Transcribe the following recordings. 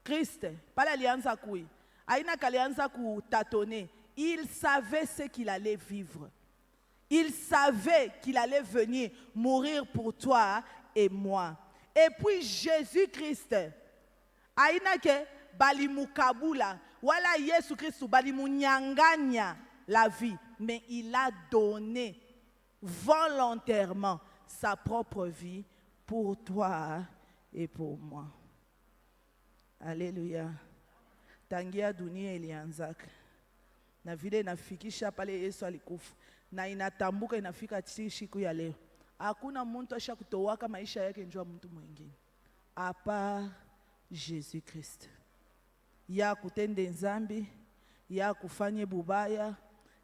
Christ, pale alianza kui. Aina kalianza ku tâtonner. Il savait ce qu'il allait vivre. Il savait qu'il allait venir mourir pour toi et moi. Et puis Jésus-Christ, aina ke balimukabula, wala Yesu Christ balimunyanganya la vie, mais il a donné volontairement sa propre vie pour toi et pour moi. Alléluia. Tangia dunia ilianzaka. Na vile inafikisha pale Yesu alikufa. Na inatambuka inafika siku ya leo. Hakuna mtu ashakutowaka maisha yake njoo mtu mwingine. Apa Jésus Christ. Ya kutende nzambi, ya kufanye bubaya,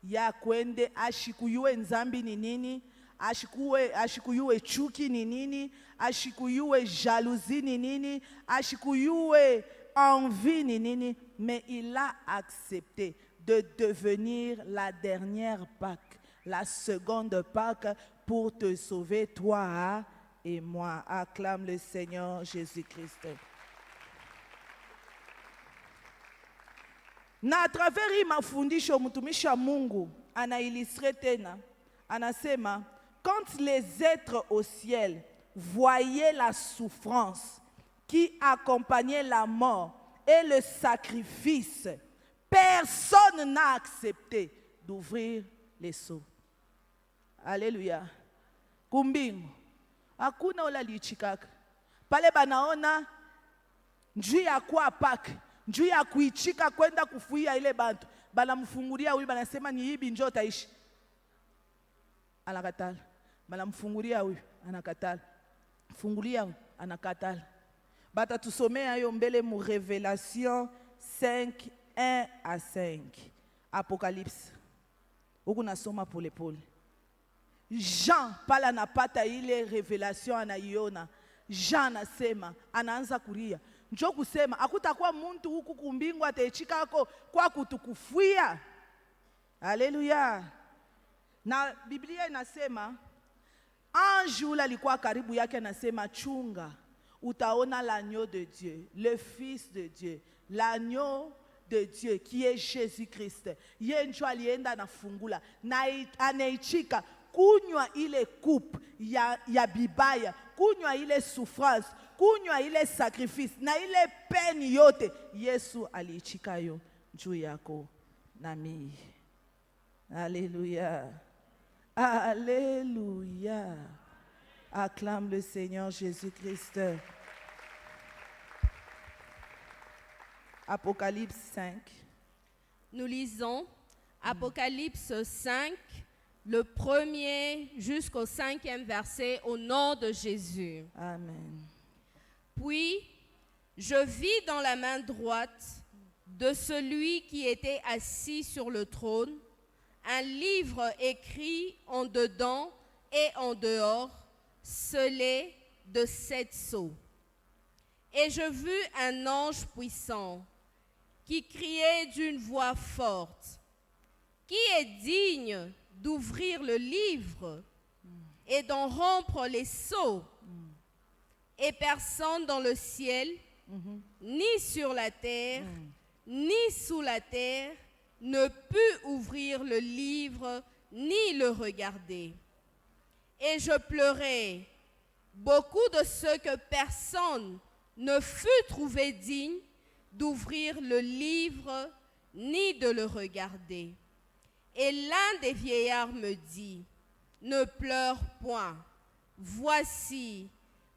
ya kwende ashikuyue nzambi ni nini, ashikuyue chuki ni nini, ashikuyue jalousie ni nini, ashikuyue envie ni nini, mais il a accepté de devenir la dernière Pâque, la seconde Pâque pour te sauver toi et moi. Acclame le Seigneur Jésus-Christ. Na travers hii mafundisho mtumishi wa Mungu anaillustre tena, anasema quand les êtres au ciel voyaient la souffrance qui accompagnait la mort et le sacrifice, personne n'a accepté d'ouvrir les sceaux. Alléluia. Kumbingu hakuna ola lichikaka pale banaona njuu ya kwa Pâque, njuu ya kuichika kwenda kufuia ile bantu, banamfungulia huyu, banasema ni hivi njoo taishi, anakatala. Banamfungulia huyu, anakatala. Fungulia huyu, anakatala. Bata tusomea hiyo mbele mu Révélation 5, 1 à 5. Apocalypse. Huku nasoma pole pole. Jean pala anapata ile revelation anaiona. Jean anasema, anaanza kulia. Njoo kusema hakutakuwa mtu huku kumbingu ataichika hako kwa kutukufuia. Haleluya. Na Biblia inasema ange ule alikuwa karibu yake anasema chunga, utaona l'agneau de Dieu, le fils de Dieu, l'agneau de Dieu qui est Jésus-Christ. Yeye ndio alienda anafungula na anaichika kunywa ile coupe ya bibaya, kunywa ile souffrance, kunywa ile sacrifice na ile peine yote. Yesu aliichika yo juu yako na mimi. Alléluia. Alléluia. Acclame le Seigneur Jésus-Christ. Apocalypse 5. Nous lisons Apocalypse 5, le 1er jusqu'au 5e verset, au nom de Jésus. Amen. Puis, je vis dans la main droite de celui qui était assis sur le trône un livre écrit en dedans et en dehors, scellé de 7 sceaux. Et je vis un ange puissant qui criait d'une voix forte: qui est digne d'ouvrir le livre et d'en rompre les sceaux? Et personne dans le ciel, ni sur la terre, ni sous la terre, ne put ouvrir le livre ni le regarder. Et je pleurais beaucoup de ceux que personne ne fut trouvé digne d'ouvrir le livre ni de le regarder. Et l'un des vieillards me dit: ne pleure point, voici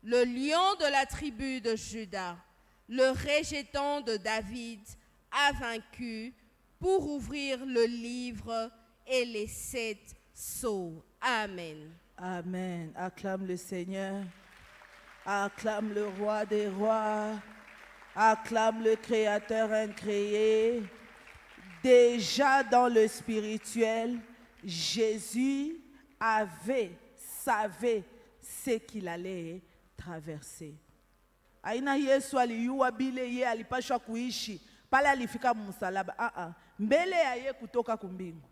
le lion de la tribu de Juda, le rejeton de David, a vaincu pour ouvrir le livre et les 7 sceaux. Amen. Amen. Acclame le Seigneur. Acclame le roi des rois. Acclame le créateur incréé. Déjà dans le spirituel, Jésus savait ce qu'il allait traverser. Aina Yesu aliyua bile ye alipashwa kuishi pale alifika msalaba. Mbele ya ye kutoka kumbingu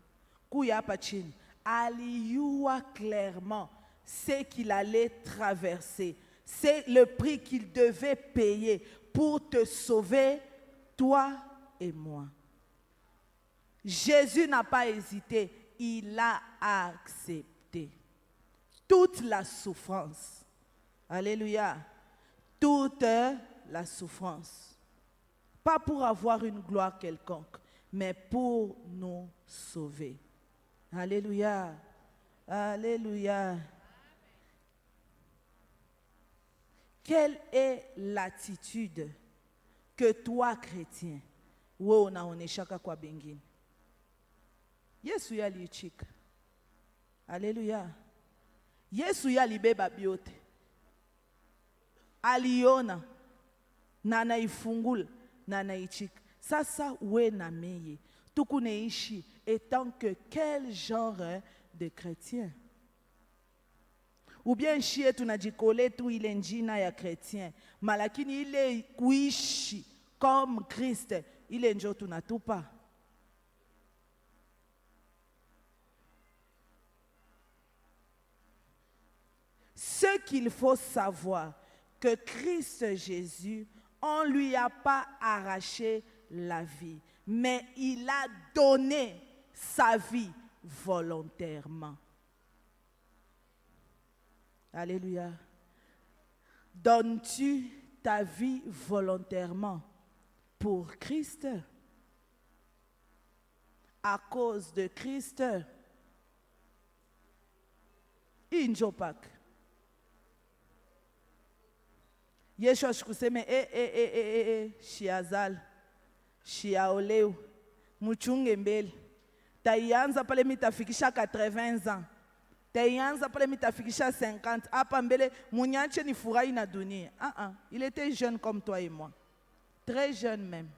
kuya hapa chini, aliyua clairement ce qu'il allait traverser, c'est le prix qu'il devait payer pour te sauver, toi et moi. Jésus n'a pas hésité, il a accepté toute la souffrance. Alléluia. Toute la souffrance. Pas pour avoir une gloire quelconque, mais pour nous sauver. Alléluia. Alléluia. Quelle est l'attitude que toi, chrétien, wewe unaoneshaka kwa bengine? Yesu yalichika. Alléluia. Yesu yalibeba byote. Aliona na anaifungula na anaichika. Sasa we na meye tukuneishi étant que quel genre de chrétien? Ou bien shie tunajikole tu ile njina ya chrétien, malakini ile kuishi comme Christ ile njo tunatupa. Ce qu'il faut savoir, que Christ Jésus, on ne lui a pas arraché la vie, mais il a donné sa vie volontairement. Alléluia. Donnes-tu ta vie volontairement pour Christ? À cause de Christ? Injopak. Yeshua shikuseme shiazal shiaoleu muchunge mbele taianza pale mitafikisha 80 ans taianza pale mitafikisha 50 hapa mbele munyache ni furahi na dunia. Il était jeune comme toi et moi, très jeune même,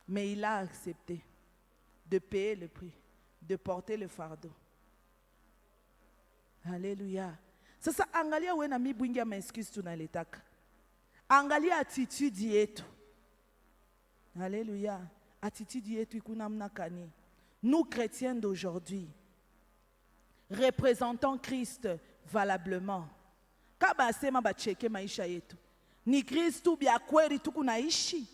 mais il a accepté de payer le prix, de porter le fardeau. Alléluia. Sasa angalia we na mibwingi ya maexcuse tunaletaka. Angalia attitude yetu. Alléluia. Attitude yetu ikunamna kani. Nous chrétiens d'aujourd'hui représentons Christ valablement. Kaba sema ba cheke maisha yetu. Ni Kristu bya kweli tukunaishi.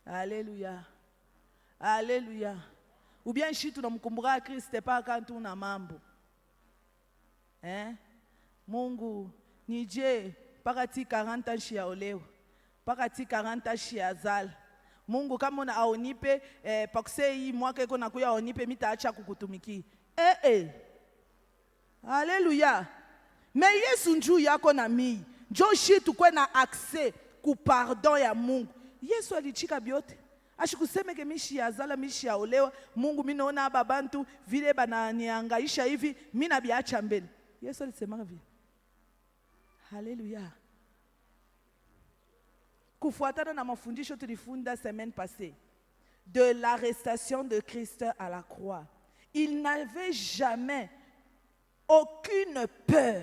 Alléluia. Alléluia. Ou bien shi tunamkumbuka Kristo pa quand tuna mambo. Mungu nije pakati 40 ans shia oleo, pakati 40 ans shia zal. Mungu kama una aonipe pakse hii mwaka iko nakuya aonipe mitaacha kukutumiki. Alléluia. Mais Yesu njuu yako na mii. Njo shi tukwe na accès ku pardon ya Mungu. Yesu alichika byote. Ashikuseme ke mishi ya zala mishi ya olewa. Mungu minaona babantu vile bananiangaisha hivi mina biacha mbele. Yesu alisema hivi. Alléluia. Kufuatana na mafundisho tulifunda semaine passée de l'arrestation de Christ à la croix, il n'avait jamais aucune peur,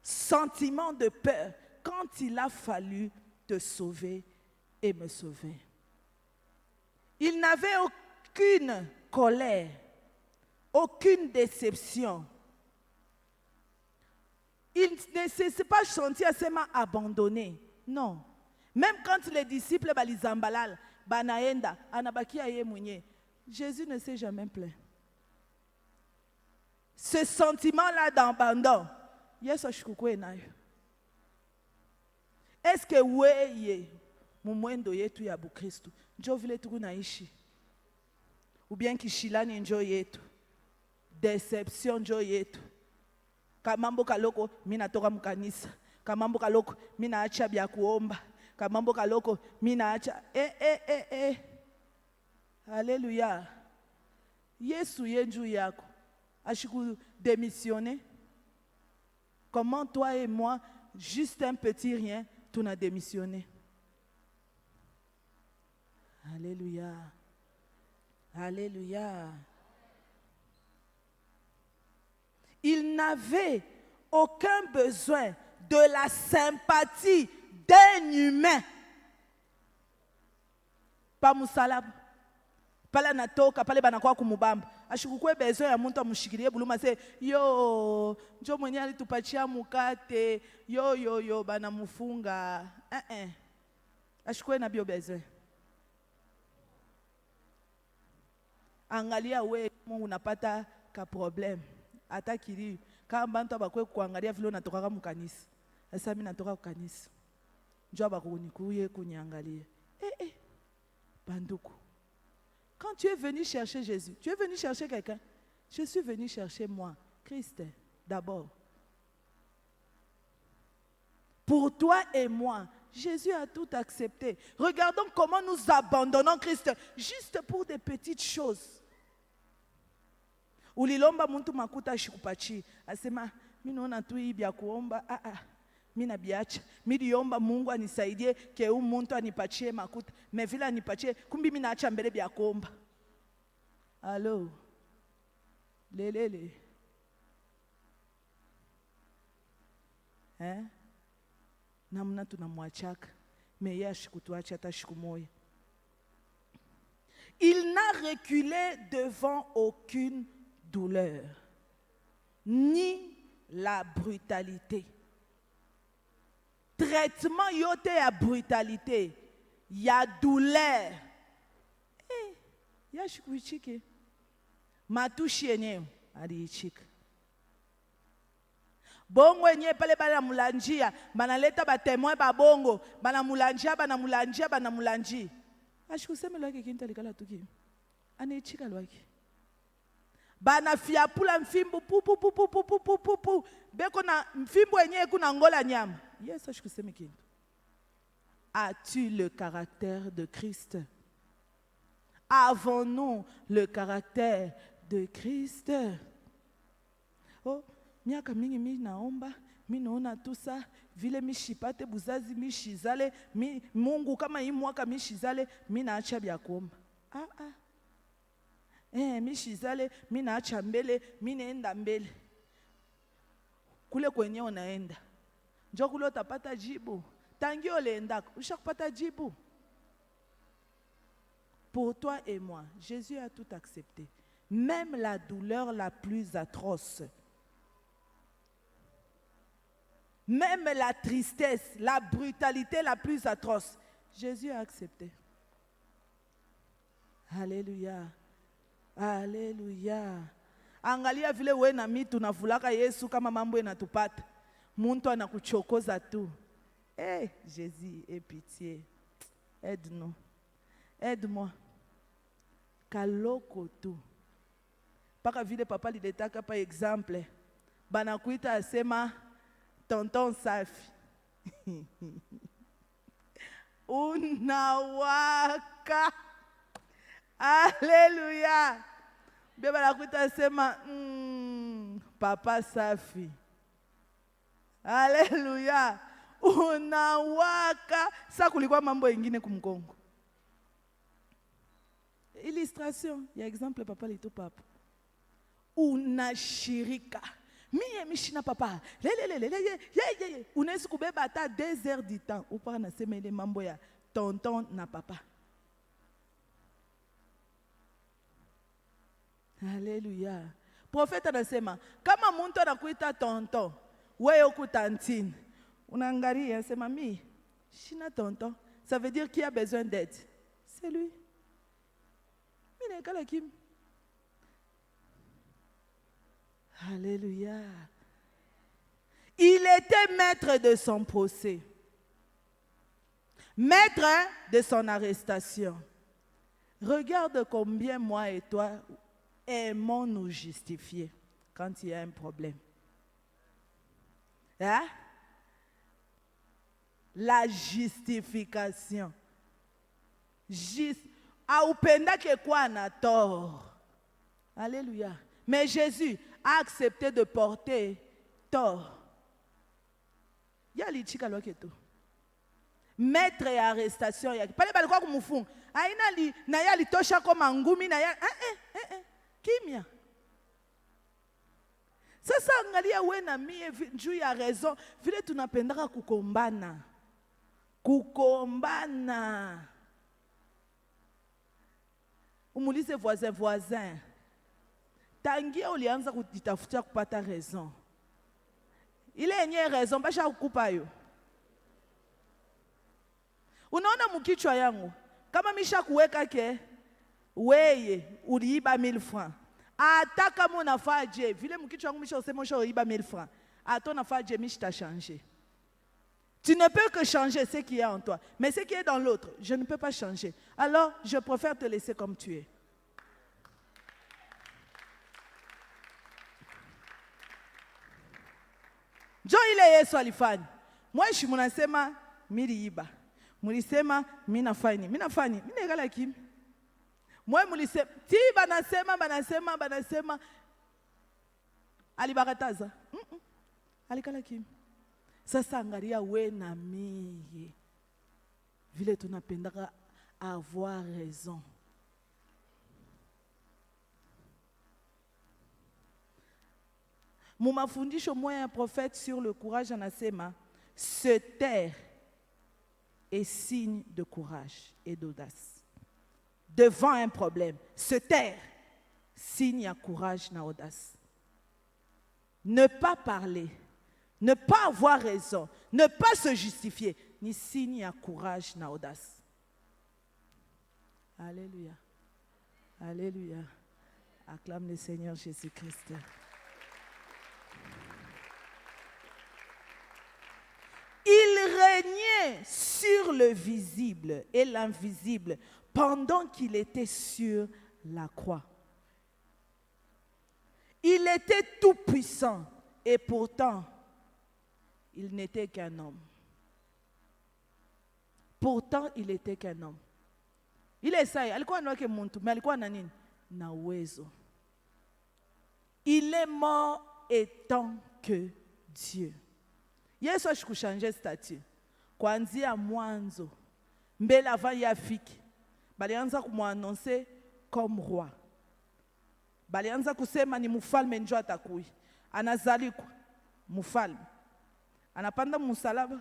sentiment de peur quand il a fallu te sauver et me sauver. Il n'avait aucune colère, aucune déception. Il ne s'est pas senti assez abandonné. Non. Même quand les disciples balizambalal, banaenda, anabakia ye mwenye, Jésus ne s'est jamais plaint. Ce sentiment-là d'abandon, Yesu shukukwe nayo. Est-ce que weye mumwendo yetu ya Bukristo njo vile tukunaishi? Ou bien kishilani njo yetu? Deception njo yetu? Kamambo kaloko mina toka mkanisa. Kamambo kaloko mina acha bya kuomba. Kamambo kaloko mina acha. Alléluia. Yesu yenju yako. Ashiku démissionner. Comment toi et moi, juste un petit rien, tu n'as démissionné? Alléluia. Alléluia. Il n'avait aucun besoin de la sympathie d'un humain. Pas musalab. Pala natoka, pale banakwa kumubamba. ashikukwe besoin ya muntu amushikilie buluma se yo njo mwenye alitupatia mukate yo bana mufunga ashikwe na bio besoin. Angalia we unapata ka problem hata kili kama bantu abakwe kuangalia vile unatoka mukanisa. Sasa mimi natoka kukanisa njo abakunikuye kunyangalia banduku. Quand tu es venu chercher Jésus, tu es venu chercher quelqu'un. Je suis venu chercher moi, Christ, d'abord. Pour toi et moi, Jésus a tout accepté. Regardons comment nous abandonnons Christ juste pour des petites choses. Ulilomba muntu makuta shikupachi. Asema, minaona tu hii bya kuomba. Mina biacha. Miliomba Mungu anisaidie ke muntu anipatie makuta. Mevila anipatie, kumbi mina acha mbele bya kuomba. Allo. Lelele. Namna tunamwachaka. Meya shikutuacha hata siku moja. Il n'a reculé devant aucune douleur, ni la brutalité. Traitement yote ya brutalité, ya douleur. Ya shikuichike. Matushi yenyewe aliichika. Bongo yenyewe pale bana mulanjia, banaleta batemoin babongo, bana mulanjia. Ashikuseme lwake kintu alikala tuki. Anaichika lwake. Bana fiapula mfimbo pu. Beko na mfimbo yenyewe kuna ngola nyama. Yes, ashikuseme kintu. As-tu le caractère de Christ? Avons-nous le caractère de Christ? Oh, miaka mingi mi naomba, mi naona tu sa vile mishipate buzazi mishizale, Mungu kama hii mwaka mishizale, mi naacha bya kuomba. Mishizale, mi naacha mbele, mi naenda mbele. Kule kwenye unaenda, njoo kule utapata jibu. Tangi oleenda, ushakupata jibu. Pour toi et moi, Jésus a tout accepté. Même la douleur la plus atroce. Même la tristesse, la brutalité la plus atroce. Jésus a accepté. Alléluia. Alléluia. Angalia vile we na mimi tunavulaka Yesu kama mambo yanatupata. Muntu anakuchokoza tu. Jésus, aie pitié. Aide-nous. Aide-moi. Kaloko tu. Paka vile papa lidetaka par exemple. Banakuita asema tonton safi. Unawaka. Alléluia. Bia banakuita asema papa safi. Alléluia. Unawaka. Sa kulikuwa mambo ingine kumkongo. Illustration, il y a exemple papa lito papa. Unashirika. Mie mishina papa. Unaweza kubeba hata 2 heures du temps. Upaka nasema ile mambo ya tonton na papa. Alléluia. Prophète anasema kama muntu anakuita tonton, wewe uko tantine. Unaangalia sema mimi shina tonton. Ça veut dire qu'il a besoin d'aide. C'est lui. Alléluia. Il était maître de son procès, maître de son arrestation. Regarde combien moi et toi aimons nous justifier quand il y a un problème. La justification. Aupenda que quoi na tort. Alléluia. Mais Jésus a accepté de porter tort. Yali chika loketo. Maître et arrestation yaki. Pale balikuwa kumufunga. Aina li na yali tosha koma ngumi na ya kimya. Sasa angalia we na mie juu ya raison vile tunapendaka kukombana. Umulize voisin. tangia ulianza kujitafutia kupata raison, ile yenye raison basha kukupa yo. Unaona mkichwa yangu kama misha kuweka ke weye uliiba 1000 francs, hata kama unafaa je vile mkichwa yangu misha usema uliiba 1000 francs, hata unafaa je mishi ta changer. Tu ne peux que changer ce qui est en toi, mais ce qui est dans l'autre, je ne peux pas changer. Alors, je préfère te laisser comme tu es. Jo ile Yesu alifanya. Mweshi munasema miliiba. Mulisema minafanya. Minafanya. Minegala kimi. Mwe mulisema ti banasema alibakataza. Alikala kimi. Sasa angalia we na mie. Vile tunapendaka avoir raison. Mon mafundisho moya un prophète sur le courage anasema, se taire est signe de courage et d'audace. Devant un problème, se taire, signe à courage et audace. Ne pas parler, ne pas avoir raison, ne pas se justifier, ni signe à courage et audace. Alléluia. Alléluia. Acclame le Seigneur Jésus-Christ. Il régnait sur le visible et l'invisible pendant qu'il était sur la croix. Il était tout puissant et pourtant, il n'était qu'un homme. Pourtant, il était qu'un homme. Il est ça, alikuwa anawake muntu, mais alikuwa na nini? Na uwezo. Il est mort étant que Dieu. Yesu ashikushanje statut. Kuanzia mwanzo, mbele avant yafiki, balianza kumwanonse comme roi. Balianza kusema ni mfalme njo atakui. Anazalikwa mfalme. Anapanda msalaba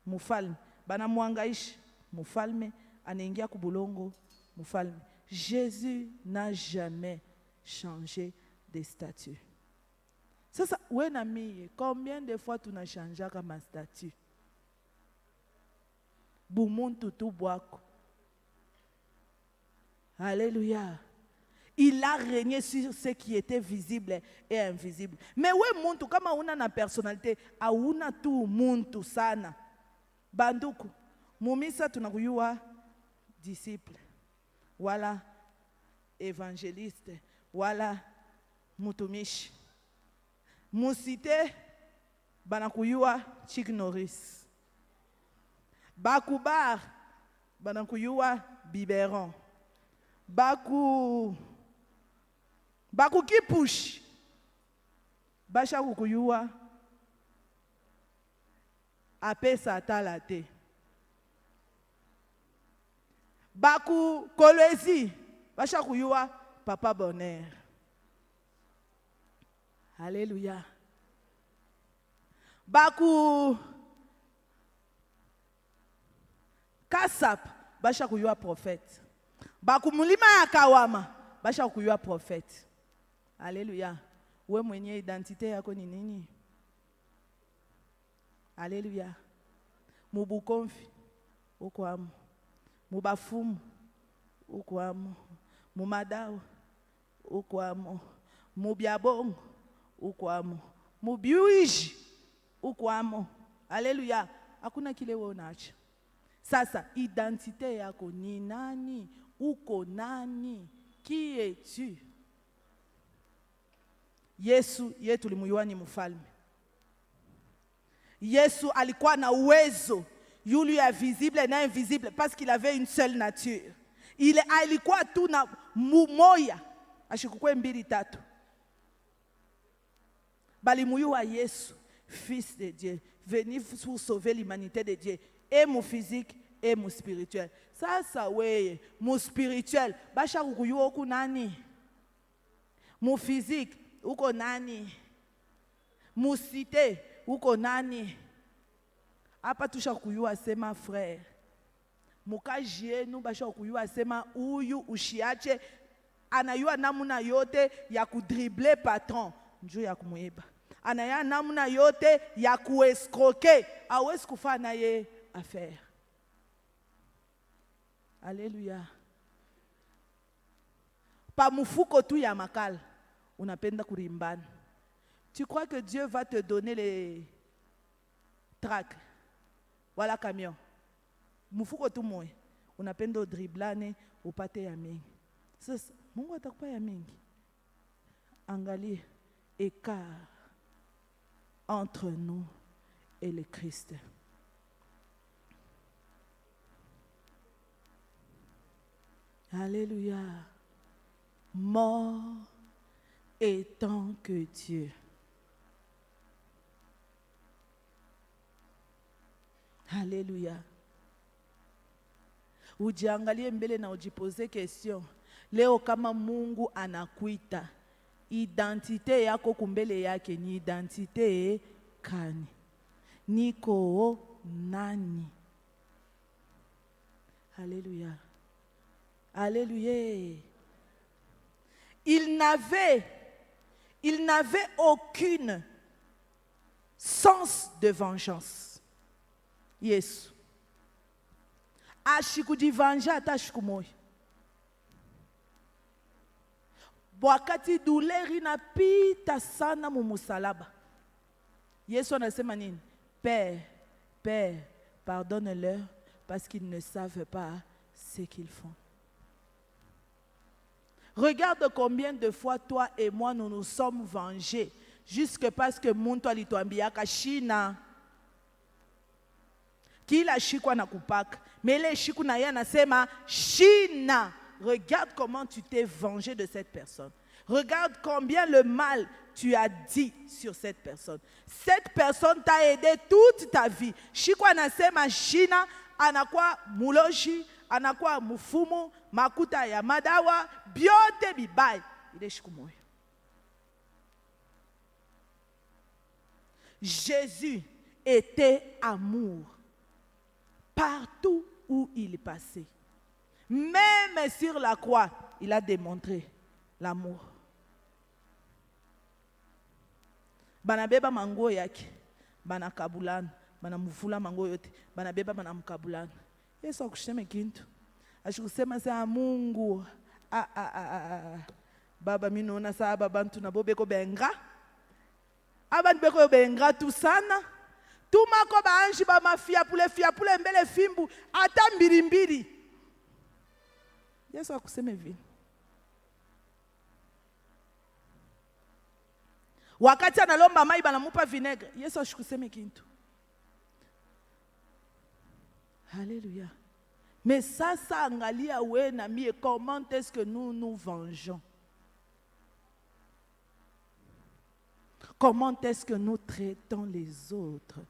mfalme. Banamwangaisha mfalme, anaingia kubulongo mfalme. Jésus n'a jamais changé de statut. Sasa we na mie, combien de fois tunachanja kama statut? Bumuntu tu bwako. Alléluia. Il a régné sur ce qui était visible et invisible. Mais we muntu kama una na personnalité, auna tu muntu sana. Banduku, mumisa tunakuyua disciple, wala évangéliste, wala mutumishi. Musite banakuyua Chick Norris. Bakubar banakuyua biberon. Baku kipush basha kukuyua apesa atalate. Baku kolwezi basha kuyua papa bonheur. Alléluia. Baku kasap basha kuyua prophète. Baku mulima ya kawama basha kuyua prophète. Alléluia. We mwenye identité yako ni nini? Alléluia. Mubukonfi uko amo. Mubafumu uko amo. Mumadao uko amo. Mubiabongo uko amo. Mubiuiji uko amo. Alléluia. Hakuna kile wewe unaacha. Sasa identité yako ni nani? Uko nani? Qui es-tu? Yesu yetu limuyua ni mfalme. Yesu alikuwa na uwezo yule ya visible na invisible parce qu'il avait une seule nature. Il alikuwa tu na mumoya ashikukwe mbili tatu. Bali muyua Yesu, fils de Dieu, venu pour sauver l'humanité de Dieu, et mon physique et mon spirituel. Sasa weye, mon spirituel, basha kukuyua uko nani? Mon physique uko nani? Mon cité uko nani? Apa tusha kuyua sema frère. Mukaji yenu basha kuyua sema uyu ushiache anayua namuna yote ya kudribble patron njoo ya kumuiba, anaya namuna yote ya kuescroquer, hawezi kufanya naye affaire. Alléluia. Pa mufuko tu ya makala unapenda kurimbana. Tu crois que Dieu va te donner les tracts? Voilà camion. Mufuko tu moya unapenda udriblane upate ya mingi. Sasa Mungu atakupa ya mingi. Angalia écart entre nous et le Christ. Alléluia. Mort étant que Dieu. Alléluia. Ujiangalie mbele na ujipose question. Leo kama Mungu anakuita, identite yako kumbele yake ni identite kani? Niko nani? Alléluia. Alléluia. Il n'avait aucune sens de vengeance. Yesu. Ashikujivanja hata siku moja. Wakati douleur inapita sana mumusalaba, Yesu anasema nini? Père, Père, pardonne-leur parce qu'ils ne savent pas ce qu'ils font. Regarde combien de fois toi et moi nous nous sommes vengés jusque parce que muntu alituambiaka shina kila shiku anakupaka mele shiku na yeye anasema shina. Regarde comment tu t'es vengé de cette personne. Regarde combien le mal tu as dit sur cette personne. Cette personne t'a aidé toute ta vie. Shiku anasema shina anakuwa muloji, anakuwa mufumu, makuta ya madawa, biote bibai. Ile shiku moyo. Jésus était amour partout où il passait. Même sur la croix, il a démontré l'amour. Banabeba mango yake, banakabulana, banamuvula mango yote, banabeba banamkabulana. Yesu akusema kintu. Ashikusema sa Mungu. Baba mimi naona saa bantu na bobeko benga. Abantu beko benga tu sana. Tumako baanji ba mafia pule mbele fimbu ata mbirimbiri. Yesu akuseme vile. Wakati analomba mai banamupa vinaigre, Yesu ashikuseme kintu. Alléluia. Mais ça angalia we na mie, comment est-ce que nous nous vengeons? Comment est-ce que nous traitons les autres?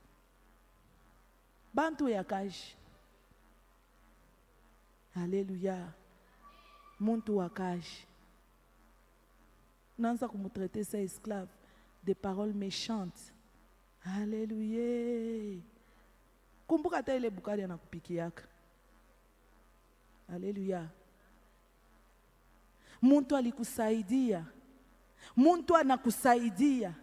Bantu yakaji. Alléluia. Muntu wakaji. Nanza kumutraiter sa esclave, des paroles méchantes. Alléluia. Kumbuka hata ile bukari anakupikiaka. Alléluia. Muntu alikusaidia. Muntu anakusaidia.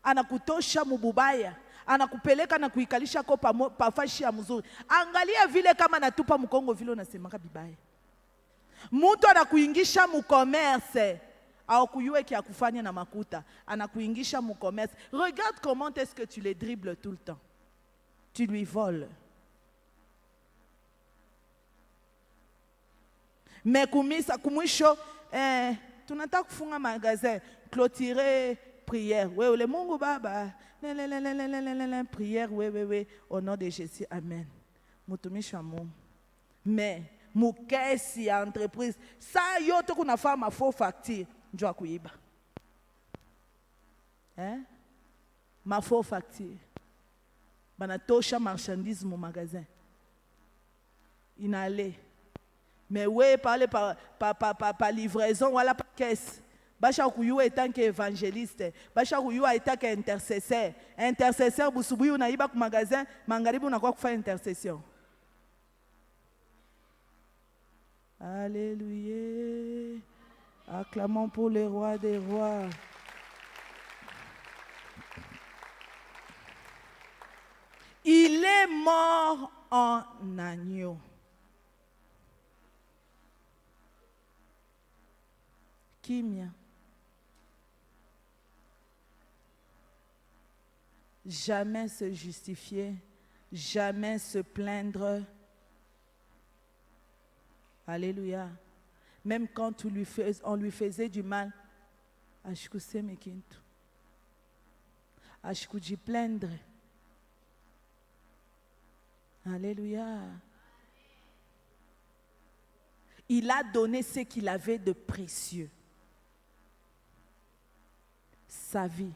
Anakutosha mububaya. Anakupeleka na kuikalisha kwa pafashi ya mzuri. Angalia vile kama natupa mkongo vile unasemaka bibaya. Muntu anakuingisha mu commerce. Au kuyue kia kufanya na makuta. Anakuingisha mu commerce. Regarde comment est-ce que tu les dribbles tout le temps. Tu lui voles. Mais kumwisho, tunataka kufunga magasin, clôturer prière. Oui, le Mungu Baba. Prière, oui, au nom de Jésus, amen. Mutumisho amu. Mais, mukesi ya entreprise, sa yote kuna fama faux facture, njua kuiba. Ma faux facture. Banatosha marchandise mu magasin. Inale. Mais oui, parler par livraison, voilà par caisse. Bacha kuyua etant qu'évangéliste, bacha kuyua etant qu'intercesseur. Intercesseur, busubuyu na iba ku magasin, mangaribu unakuwa kufanya intercession. Alléluia. Acclamons pour le roi des rois. Il est mort en agneau. Kimia. Jamais se justifier, jamais se plaindre. Alléluia. Même quand on lui faisait du mal, ashikuji plaindre. Alléluia. Il a donné ce qu'il avait de précieux. Sa vie.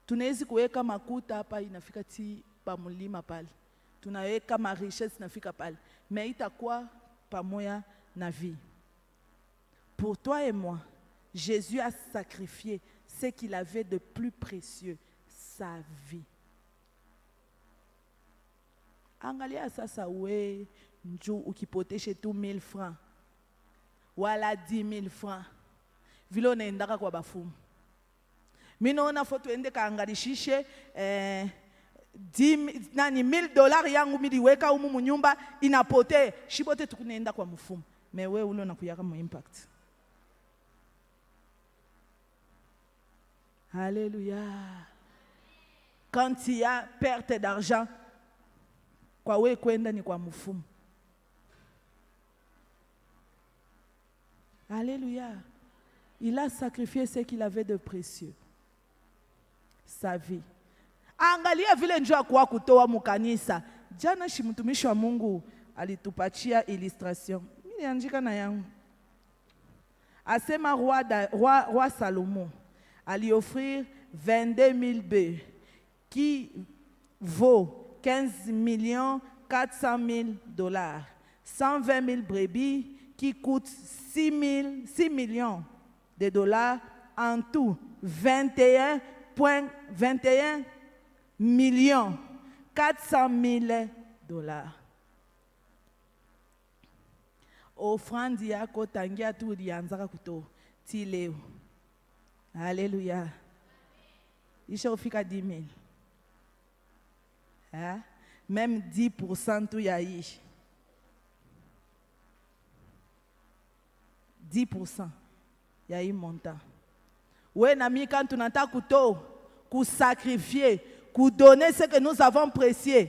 Tunaweza kuweka makuta hapa inafika ti pa mulima pale. Tunaweka ma richesse inafika pale. Mais itakuwa pamoja na vie. Pour toi et moi, Jésus a sacrifié ce qu'il avait de plus précieux, sa vie. Angalia sasa we nju ukipoteshe tu 1000 francs. Wala 10,000 francs. Vile unaendaka kwa bafumu. Minaona foto ende kaangalishishe $1000 yangu miliweka umu munyumba inapote shibote tukunaenda kwa mfumu. Mewe ule unakuyaka mu impact. Alléluia. Quand il y a perte d'argent, kwa we kwenda ni kwa mfumu. Alléluia. Il a sacrifié ce qu'il avait de précieux. Sa vie. Angalia vile njoo kwa kutoa mukanisa. Jana mtumishi wa Mungu alitupatia illustration. Mimi niandika na yangu. Asema roi Salomon allait 22 000 bœufs qui vaut 15 400 000 $. 120 000 brebis qui coûtent 6 millions de $. En tout, 21 millions 400 000 $. Offrande yako tangia tu ulianzaka kutoa ti leo. Alléluia. Ishafika 10 000. Hein? Même 10% tu yayi. 10% yayi montant. Ouais, nami, quand tu n'entends kuto, sacrifier, donner ce que nous avons précieux.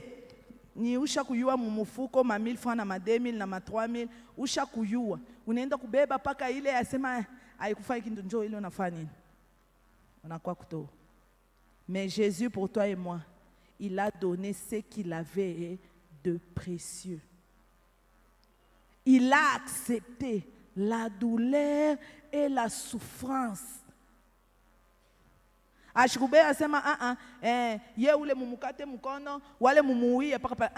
Ni usha kuyua mumufuko ma 1000 francs na ma 2000 na ma 3000 usha kuyua. Unaenda kubeba paka ile asema haikufai kintu njoo ile unafanya nini? Unakuwa kuto. Mais Jésus pour toi et moi, il a donné ce qu'il avait de précieux. Il a accepté la douleur et la souffrance. Ashikube asema ye ule mumukate mkono wale mumuie paka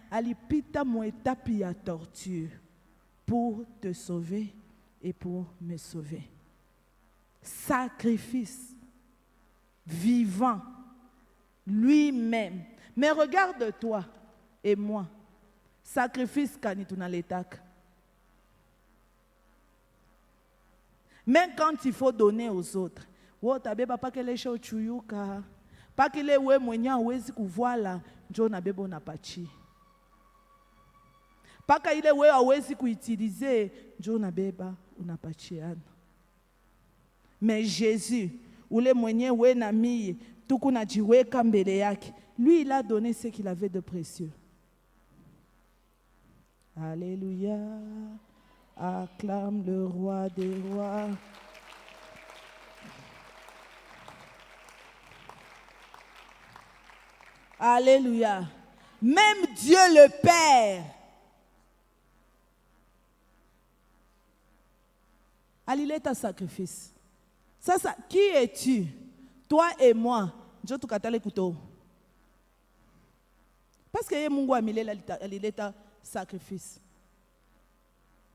alipita mu étape ya torture pour te sauver et pour me sauver. Sacrifice vivant lui-même. Mais regarde toi et moi. Sacrifice kanituna letak. Même quand il faut donner aux autres. Wotabeba pakele sho chuyuka. Pakile we mwenye hawezi kuvoila njo na bebo unapachi. Paka ile we hawezi kuutiliser njo na beba unapachiana. Mais Jésus, ule mwenye we na mie tuku najiweka mbele yake, lui il a donné ce qu'il avait de précieux. Alléluia. Acclame le roi des rois. Alléluia. Même Dieu le Père. Il est un sacrifice. Ça, qui es-tu? Toi et moi. Je te katale kuto. Parce que Mungu amile il est un sacrifice.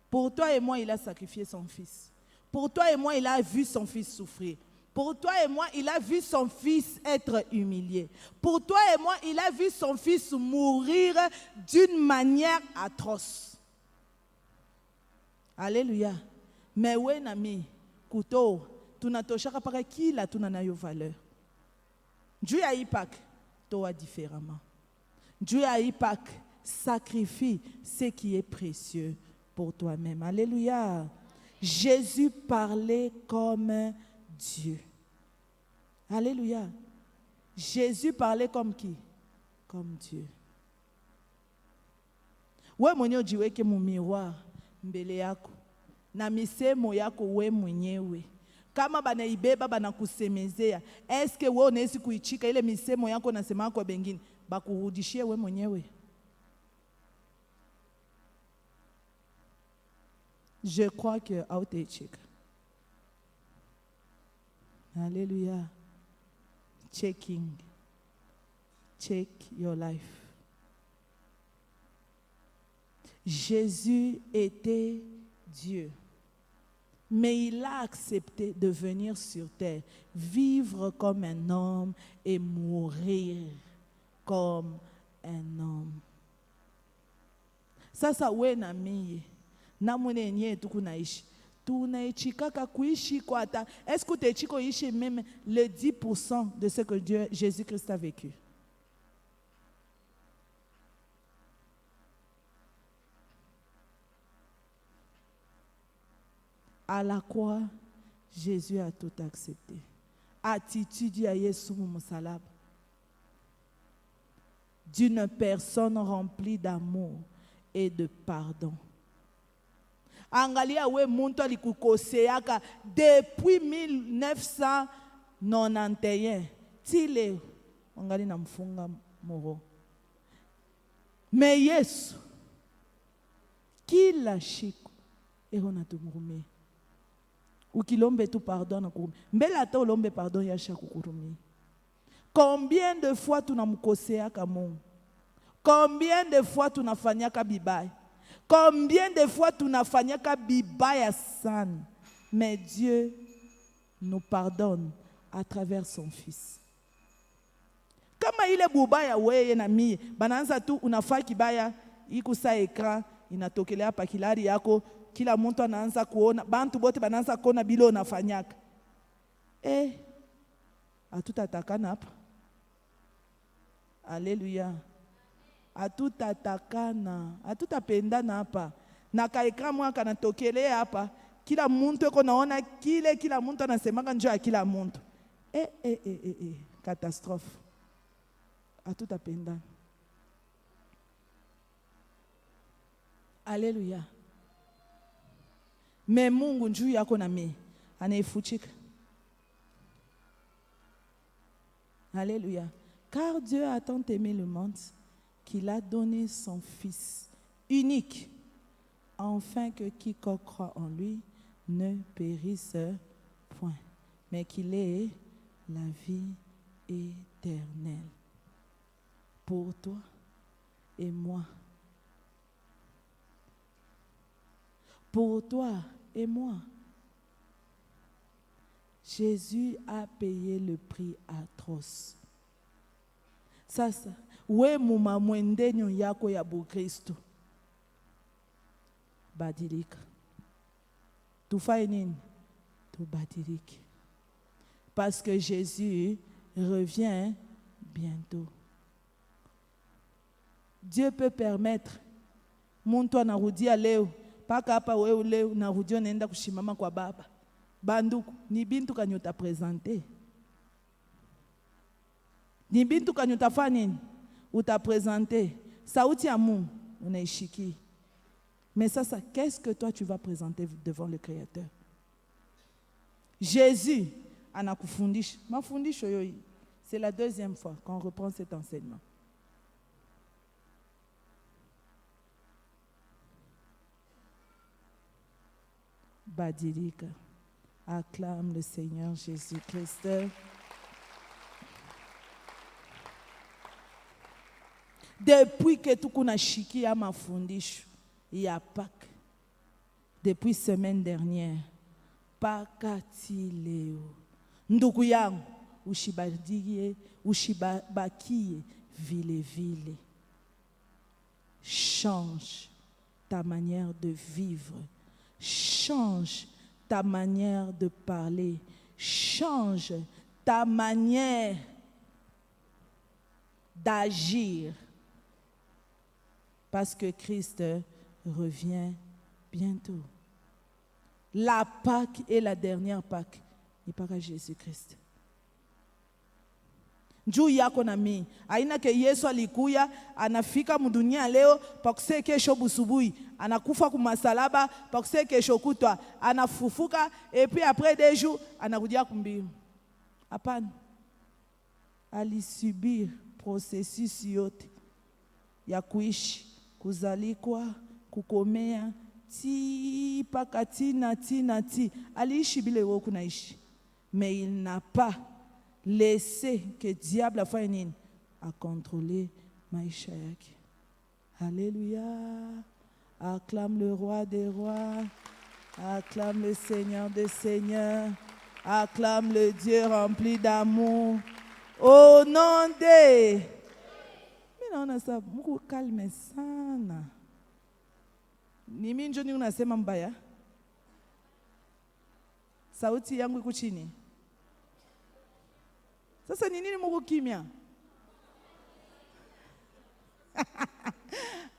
Pour toi et moi, il a sacrifié son fils. Pour toi et moi, il a vu son fils souffrir. Pour toi et moi, il a vu son fils être humilié. Pour toi et moi, il a vu son fils mourir d'une manière atroce. Alléluia. Mais we nami kuto tunatoshaka paka kila tunanayo valeur. Dieu a impact toi différemment. Dieu a impact sacrifie ce qui est précieux pour toi-même. Alléluia. Jésus parlait comme Dieu. Alléluia. Jésus parlait comme qui? Comme Dieu. We mwenyewe jiweke mu miroir mbele yako. Na misemo yako we mwenyewe. Kama banaibeba banakusemezea, eske we unaweza kuichika ile misemo yako nasema kwa bengine, bakurudishie we mwenyewe? Je crois que autechika. Alléluia. Checking. Check your life. Jésus était Dieu. Mais il a accepté de venir sur terre, vivre comme un homme et mourir comme un homme. Sasa we na mie, na mwene nye tukunaishi. Tunaichikaka kuishi kwa ata. Est-ce que tu chiko ishi même le 10% de ce que Dieu, Jésus-Christ a vécu? À la croix, Jésus a tout accepté. Attitude ya Yesu musalab. D'une personne remplie d'amour et de pardon. Angalia we muntu alikukoseaka depuis 1991 tile angali na mfunga moro. Mais Yesu kila siku ehona tumurumie. Ukilombe tu pardon na kurumi. Mbele ata ulombe pardon yasha kukurumi. Combien de fois tunamkoseaka Mungu? Combien de fois tunafanyaka bibaya? Combien de fois tunafanyaka bibaya sana? Mais Dieu nous pardonne à travers son Fils. Kama ile bubaya weye na mie, bananza tu unafaa kibaya, ikusa ekran, inatokelea pa kilari yako, kila mtu anaanza kuona, bantu bote banaanza kuona bilo unafanyaka. Hatutatakana hapa. Alléluia. Hatutatakana, hatutapendana hapa. Na kaeka mwaka natokelea hapa, kila mtu yuko naona kile, kila mtu anasemanga njoo ya kila mtu. Catastrophe. Hatutapendana. Alléluia. Mais Mungu njuu yako na mimi anaifuchika. Alléluia. Car Dieu a tant aimé le monde qu'il a donné son Fils unique, afin que quiconque croit en lui ne périsse point, mais qu'il ait la vie éternelle. Pour toi et moi. Pour toi et moi. Jésus a payé le prix atroce. Sasa, we muma mwendenyo yako ya Kristo. Badilika. Tufaye nini? Tubadilike. Parce que Jésus revient bientôt. Dieu peut permettre muntu anarudia leo paka hapa wewe leo narudia naenda kushimama kwa baba. Banduku, ni bintu kanyota presente. Ni bintu kanyota fanya nini? Utapresente. Sauti ya Mungu unaishiki. Mais ça, qu'est-ce que toi tu vas présenter devant le Créateur? Jésus anakufundisha. Mafundisho yoyi. C'est la deuxième fois qu'on reprend cet enseignement. Badilika. Acclame le Seigneur Jésus-Christ. Depuis que tu kuna shiki ya mafundisho ya Pâques, depuis semaine dernière, pakati leo, ndugu yangu, ushibakie vile vile. Change ta manière de vivre. Change ta manière de parler. Change ta manière d'agir. Parce que Christ revient bientôt. La Pâque est la dernière Pâque. N'est pas à Jésus-Christ. Njuu yako na mimi. Aina ke Yesu alikuya, anafika mudunia leo, pakuse kesho busubuhi. Anakufa kumasalaba, pakuse kesho kutwa. Anafufuka, et puis après 2 jours, anarudia kumbio. Hapana. Alisubir processus yote ya kuishi, kuzalikwa, kukomea, ti pakati na ti. Aliishi bile wewe kunaishi. Mais il n'a pas laissé que diable a contrôlé maisha yake. Alléluia. Acclame le roi des rois. Acclame le Seigneur des seigneurs. Acclame le Dieu rempli d'amour. Au nom de... Mimi naona sasa Mungu kalme sana. Ni mimi ndio unasema mbaya? Sauti yangu iko chini. Sasa ni nini Mungu kimya?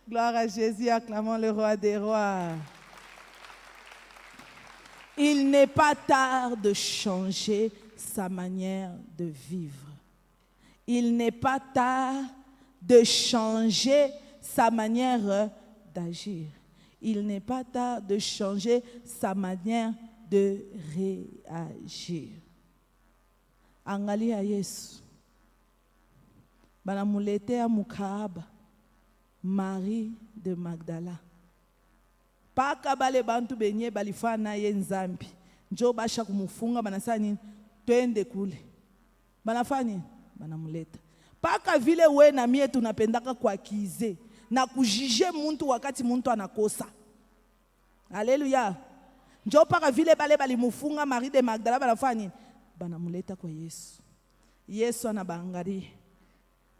Gloire à Jésus, acclamons le roi des rois. Il n'est pas tard de changer sa manière de vivre. Il n'est pas tard de changer sa manière d'agir. Il n'est pas tard de changer sa manière de réagir. Angalia Yesu. Banamuletea mukahaba Marie de Magdala. Paka bale bantu benye balifana ye nzambi. Njo basha kumufunga banasema nini? Twende kule. Banafanya nini? Banamuleta. Paka vile we na mie tunapendaka kuakize na kujije muntu wakati muntu anakosa. Haleluya. Njo paka vile bale balimufunga Marie de Magdala banafanya nini? Banamuleta kwa Yesu. Yesu anabangalia.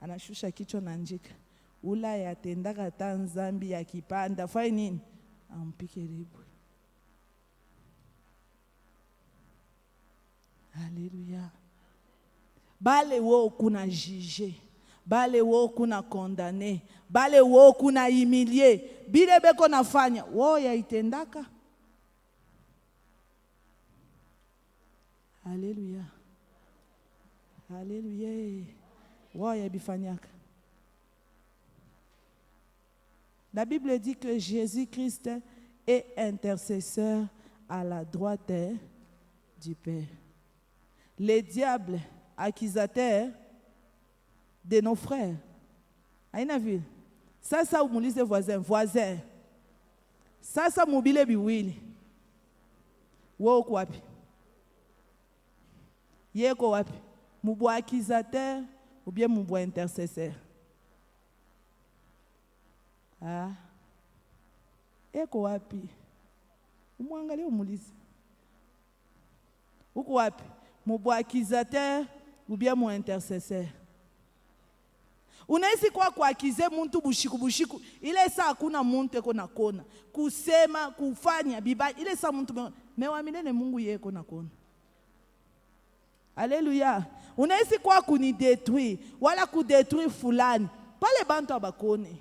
Anashusha kichwa na njika. Ula yatendaka ta nzambi ya kipanda. Fanya nini? Ampike ribu. Haleluya. Bale wo kuna jije. Bale wo kuna condamné. Bale wo kuna humilié. Bile beko nafanya. Wo ya itendaka. Alléluia. Alléluia. Ouais, bifanyaka. La Bible dit que Jésus-Christ est intercesseur à la droite du Père. Les diables accusateurs de nos frères. Aina vu? Ça umulise voisin. Ça mobile biwili. Wo kwapi? Yeko wapi? Mubo accusateur ou bien mubo intercesseur? Ah. Eko wapi? Umwangalie umulize. Uko wapi? Mubo accusateur ou bien mu intercesseur? Unaweza kwa kuakize muntu bushiku. Ile saa hakuna muntu eko na kona. Kusema, kufanya biba ile saa muntu mewamine ne Mungu yeko na kona. Alléluia. Unaweza kwa kunidétruire wala kudétruire fulani. Pas les bantu abakone.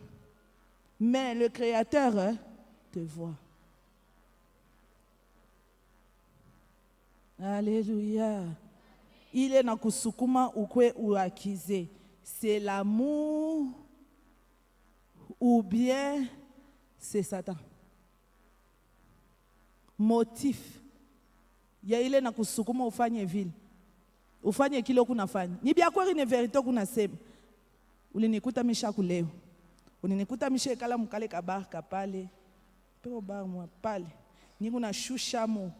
Mais le Créateur te voit. Alléluia. Il est na kusukuma ukwe uakize. C'est l'amour ou bien c'est Satan. Motif. Ya ile na kusukuma ufanye vile. Ufanye kile kunafanya. Ni bia kweli ni verite kunasema. Ulinikuta mishaku leo. Ulinikuta mishe kala mkale kabarka pale. Pero bar mwa pale. Niku na shusha mo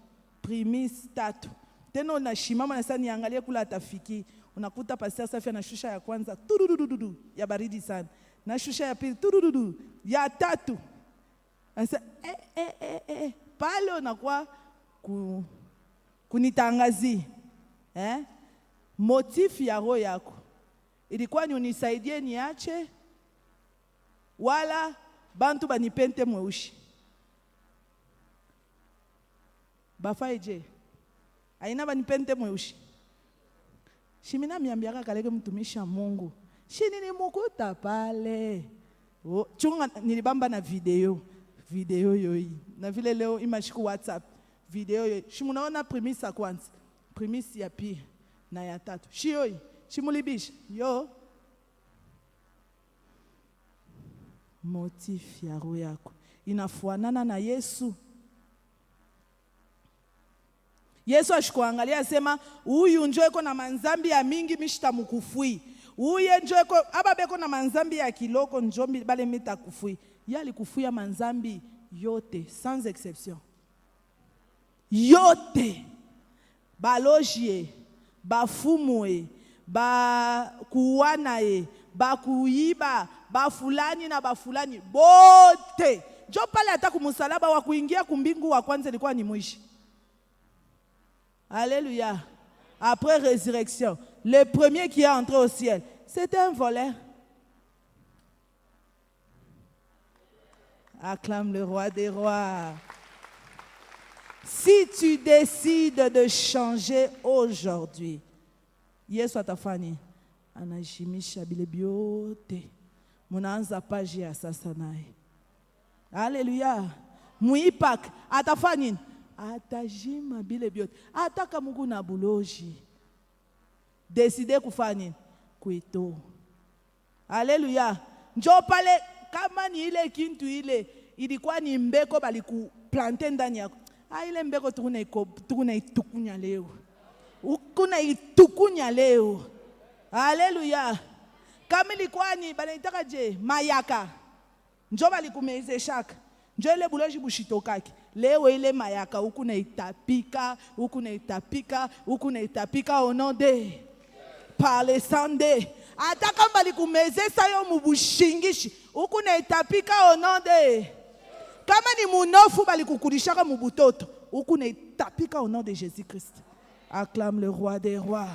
primis tatu. Tena na shimama na sasa niangalie kula atafiki. Unakuta pastor Safi na shusha ya kwanza tududududu ya baridi sana. Na shusha ya pili tudududu ya tatu. Anasema pale unakuwa kunitangazi. Motif ya roho yako ilikuwa ni unisaidie niache wala bantu banipente mweushi. bafaije aina banipente mweushi shimina miambiaka kaleke mtumishi wa Mungu shini ni mukuta pale chunga nilibamba na video yoi na vile leo imashiku WhatsApp video yoi shimunaona premisa kwanza premisi ya pili na ya tatu shiyoi shimulibisha yo motif ya roho yako inafuanana na Yesu. Yesu ashikuangalia sema huyu njoo iko na manzambi ya mingi mishtamukufui. Huyu njoo iko ababeko na manzambi ya kiloko njoo bale mitakufui. Yali kufuya manzambi yote sans exception. Yote balojie, bafumue, ba kuwanae, ba kuiba, ba fulani na ba fulani bote. Njoo pale hata kumusalaba wa kuingia kumbingu wa kwanza ilikuwa ni mwishi. Alléluia. Après résurrection, le premier qui est entré au ciel, c'était un voleur. Acclame le roi des rois. Si tu décides de changer aujourd'hui, Yesu atafanya anajimisha bile biote. Munaanza page ya sasa naye. Alléluia. Muipak atafanya atajima bile biote. Ataka Mungu na buloji. Décider kufanya kuito. Alléluia. Njoo pale kama ni ile kintu ile ilikuwa ni mbeko bali kuplante ndani yako. Ile mbeko tukuna itukunya leo. Ukuna itukunya leo. Alléluia. Kama ilikuwa ni banaitaka je mayaka. Njoo bali kumeze shaka. Njoo ile buloji bushitokaki. Leo ile mayaka ukuna itapika au nom de par le sang de ata kama likumeze sayo mubushingishi ukuna itapika au nom de kama ni munofu balikukulishaka mubutoto ukuna itapika au nom de Jésus-Christ. Acclame le roi des rois.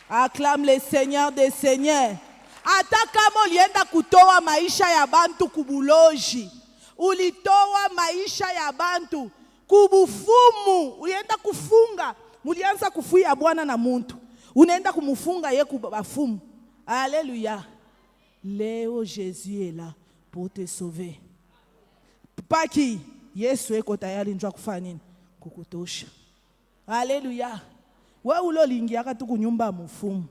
Acclame le Seigneur des seigneurs. Ata kama ulienda kutoa maisha ya bantu kubuloji, ulitoa maisha ya bantu kubufumu, ulienda kufunga, mulianza kufuya Bwana na muntu, unaenda kumufunga ye kubafumu. Alléluia. Leo Jésus est là pour te sauver. Paki Yesu eko tayari njoo kufanya nini? Kukutosha. Alléluia. Wewe ulolingiaka tu kunyumba mufumu.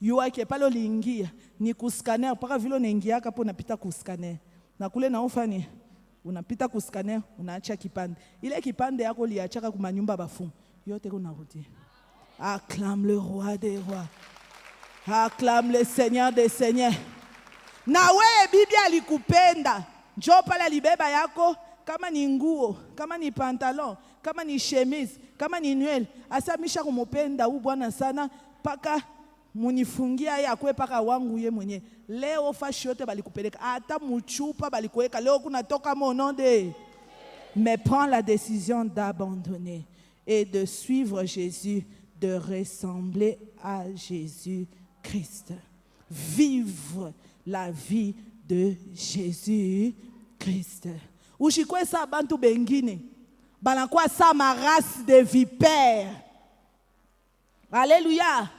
Yuake pale uliingia ni kuscanner paka vile unaingia hapo unapita kuscanner. Na kule na ufanye unapita kuscanner unaacha kipande. Ile kipande yako uliachaka kwa manyumba bafumu. Yote kunarudi. Acclame le roi des rois. Acclame le Seigneur des seigneurs. Na wewe Biblia alikupenda. Njoo pale alibeba yako kama ni nguo, kama ni pantalon, kama ni chemise, kama ni nywele. Asamisha kumupenda huyu Bwana sana paka munifungia ya kwe paka wangu ye mwenye. Leo fashi yote balikupeleka. Ata muchupa balikuweka. Leo kunatoka mononde. Mais prends la décision d'abandonner et de suivre Jésus, de ressembler à Jésus-Christ. Vivre la vie de Jésus-Christ. Ushikwe sa bantu bengine. Banakuwa sa ma race de vipères. Alléluia.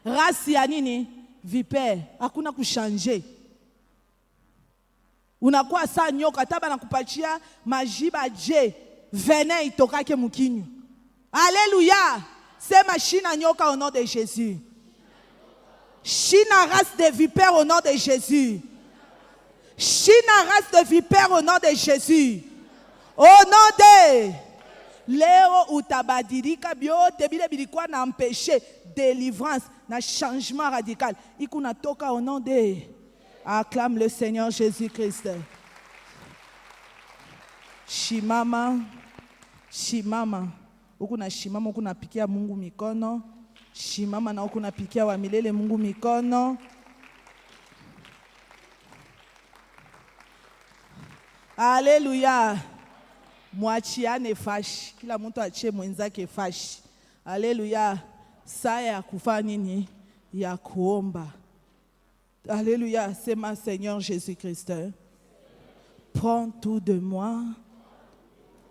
Race ya nini? Vipère. Hakuna kushanje. Unakuwa sa nyoka. Taba nakupatia majiba je. Venin itokake mukinyu. Alléluia. Sema shina nyoka au nom de Jésus. Shina race de vipères au nom de Jésus. Shina race de vipères au nom de Jésus. Au nom de Leo utabadilika biote bile bilikuwa na empêché délivrance na changement radical. Ikuna toka au nom de acclame le Seigneur Jésus-Christ. Shimama. Ukuna shimama ukuna pikia Mungu mikono. Shimama na ukuna pikia wa milele Mungu mikono. Alléluia. Mwachiane fashi. Kila mtu achie mwenzake fashi. Alléluia. Saa ya kufanya nini? Ya kuomba. Alléluia. Sema Seigneur Jésus-Christ. Prends tout de moi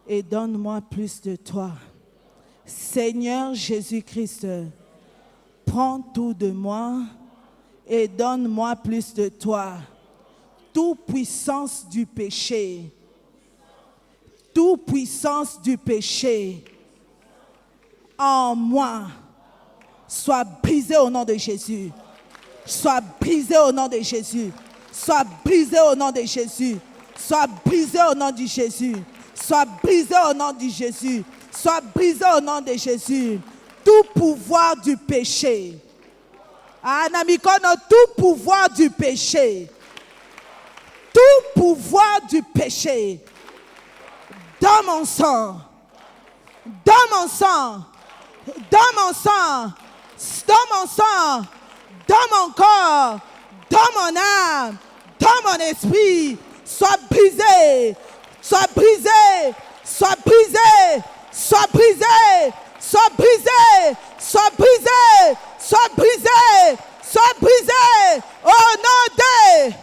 et donne-moi plus de toi. Seigneur Jésus-Christ, prends tout de moi et donne-moi plus de toi. Toute puissance du péché, toute puissance du péché en moi, soit brisée au nom de Jésus. Soit brisée au nom de Jésus. Soit brisée au nom de Jésus. Soit brisée au nom de Jésus. Soit brisée au nom de Jésus. Soit brisée au nom de Jésus. Tout pouvoir du péché. Anamikono, tout pouvoir du péché. Tout pouvoir du péché. Dans mon sang. Dans mon sang. Dans mon sang. Dans mon sang. Dans mon corps. Dans mon âme. Dans mon esprit. Soit brisé. Soit brisé. Soit brisé. Soit brisé. Soit brisé. Soit brisé. Soit brisé. Soit brisé. Au nom de.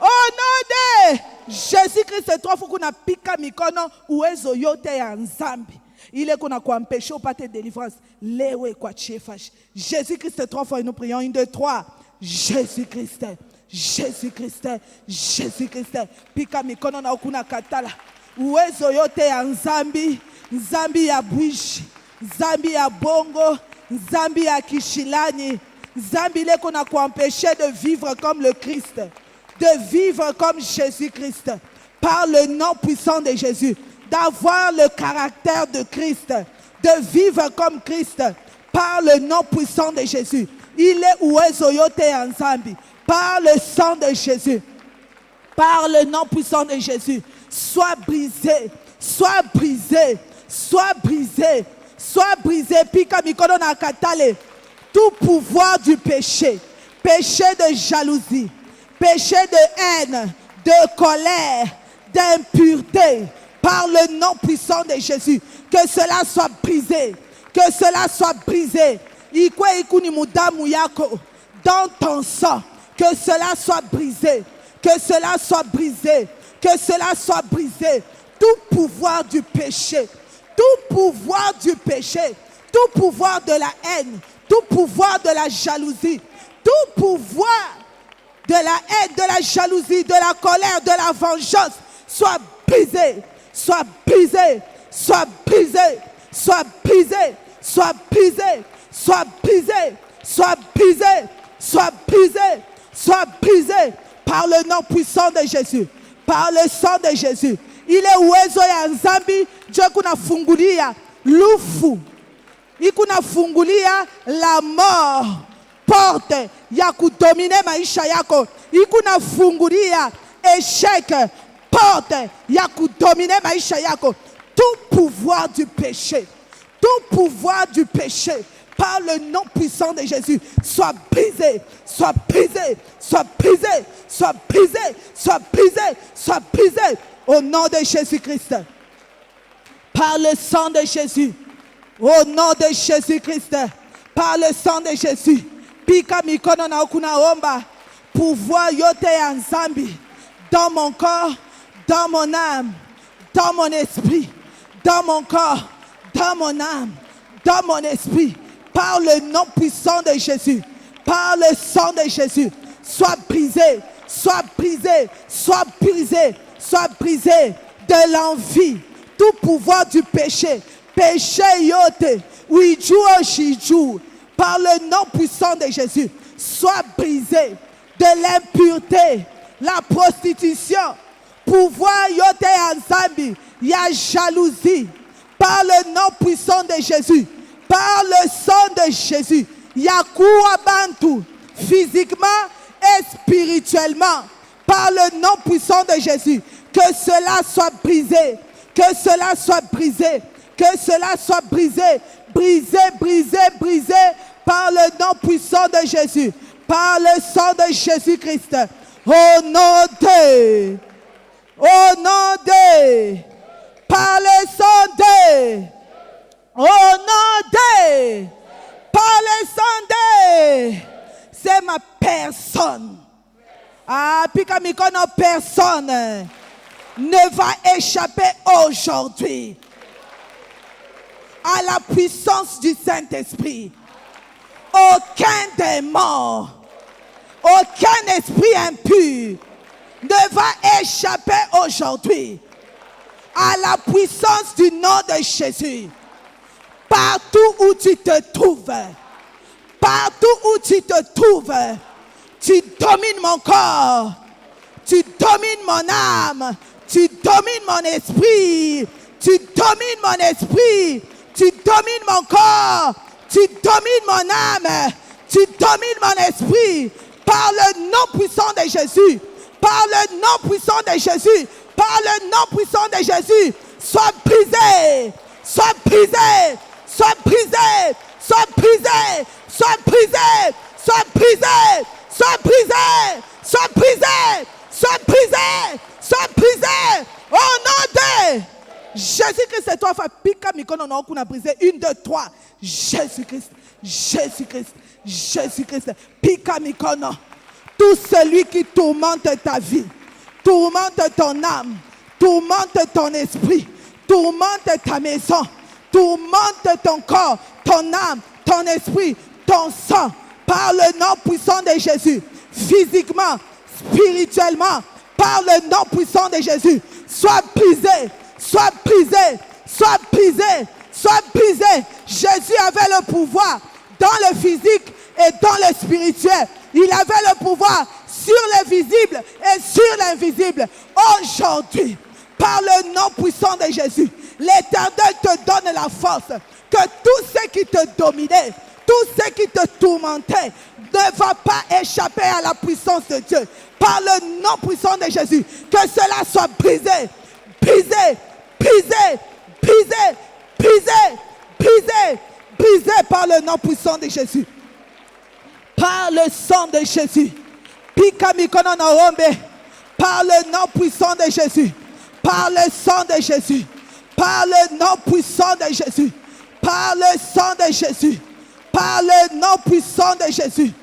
Au nom de Jésus-Christ, trois fois qu'on a piqué mikono uwezo yote ya nzambi. Il est qu'on a empêché au pâté de délivrance. Lewe kwa chefach. Jésus-Christ, trois fois nous prions. 1, 2, 3. Jésus-Christ. Jésus-Christ. Jésus-Christ. Pika mikono na okuna katala. Uwezo yote ya nzambi. Nzambi ya bwishi. Nzambi ya bongo. Nzambi ya kishilani. Nzambi le qu'on a empêché de vivre comme le Christ. De vivre comme Jésus-Christ. Par le nom puissant de Jésus. D'avoir le caractère de Christ. De vivre comme Christ. Par le nom puissant de Jésus. Il est uwezo yote ya nzambi. Par le sang de Jésus. Par le nom puissant de Jésus. Sois brisé. Sois brisé. Sois brisé. Sois brisé. Pika mikono na katale. Tout pouvoir du péché. Péché de jalousie. Péché de haine. De colère. D'impureté. Par le nom puissant de Jésus. Que cela soit brisé. Que cela soit brisé. Ikwe ikuni mudamu yako. Dans ton sang. Que cela soit brisé. Que cela soit brisé. Que cela soit brisé. Tout pouvoir du péché. Tout pouvoir du péché. Tout pouvoir de la haine. Tout pouvoir de la jalousie. Tout pouvoir de la haine, de la jalousie, de la colère, de la vengeance. Soit brisé. Soit brisé. Soit brisé. Soit brisé. Soit brisé. Soit brisé. Soit brisé. Soit brisé. Soit brisé. Par le nom puissant de Jésus. Par le sang de Jésus. Il est uwezo ya nzambi. Dieu kuna fungulia. Lufu. Ikuna fungulia la mort. Porte ya kudomine maisha yako. Ikuna fungulia échec. Porte ya kudomine maisha yako. Tout pouvoir du péché. Tout pouvoir du péché. Par le nom puissant de Jésus. Soit brisé. Soit brisé. Soit brisé. Soit brisé. Soit brisé. Soit brisé. Au nom de Jésus-Christ. Par le sang de Jésus. Au nom de Jésus-Christ. Par le sang de Jésus. Pika mikono na okuna omba. Pouvoir yote ya nzambi. Dans mon corps. Dans mon âme. Dans mon esprit. Dans mon corps. Dans mon âme. Dans mon esprit. Par le nom puissant de Jésus. Par le sang de Jésus. Sois brisé. Sois brisé. Sois brisé. Sois brisé de l'envie. Tout pouvoir du péché. Péché yote. Ouijou shijou. Par le nom puissant de Jésus. Sois brisé de l'impureté. La prostitution. Pouvoir yote anzambi. Ya jalousie. Par le nom puissant de Jésus. Par le sang de Jésus. Yakoua bantu. Physiquement et spirituellement. Par le nom puissant de Jésus. Que cela soit brisé. Que cela soit brisé. Que cela soit brisé. Brisé, brisé, brisé. Par le nom puissant de Jésus. Par le sang de Jésus-Christ. Au nom de. Au nom de. Par le sang de. Au nom de. Par le sang de. C'est ma personne. Ah, pika mikono personne. ne va échapper aujourd'hui à la puissance du Saint-Esprit. Aucun démon, aucun esprit impur ne va échapper aujourd'hui à la puissance du nom de Jésus. Partout où tu te trouves, tu domines mon corps, tu domines mon âme, tu domines mon esprit, tu domines mon esprit, tu domines mon corps, tu domines mon âme, tu domines mon esprit, par le nom puissant de Jésus, par le nom puissant de Jésus, par le nom puissant de Jésus, sois brisé, sois brisé, sois brisé, sois brisé, sois brisé, sois brisé, sois brisé, sois brisé, sois brisé, sois brisé, au nom de Jésus-Christ. C'est toi, Pika Mikono, on a brisé. 1, 2, 3. Jésus-Christ, Jésus-Christ, Jésus-Christ. Pika Mikono. Tout celui qui tourmente ta vie, tourmente ton âme, tourmente ton esprit, tourmente ta maison, tourmente ton corps, ton âme, ton esprit, ton sang, par le nom puissant de Jésus, physiquement, spirituellement, par le nom puissant de Jésus, sois brisé, sois brisé, sois brisé, sois brisé. Jésus avait le pouvoir dans le physique et dans le spirituel. Il avait le pouvoir sur le visible et sur l'invisible. Aujourd'hui, par le nom puissant de Jésus, l'Éternel te donne la force que tous ceux qui te dominaient, tous ceux qui te tourmentaient, ne va pas échapper à la puissance de Dieu. Par le nom puissant de Jésus, que cela soit brisé, brisé, brisé, brisé, brisé, brisé, brisé par le nom puissant de Jésus. Par le sang de Jésus. Par le nom puissant de Jésus. Par le sang de Jésus. Par le nom puissant de Jésus. Par le sang de Jésus. Par le nom puissant de Jésus.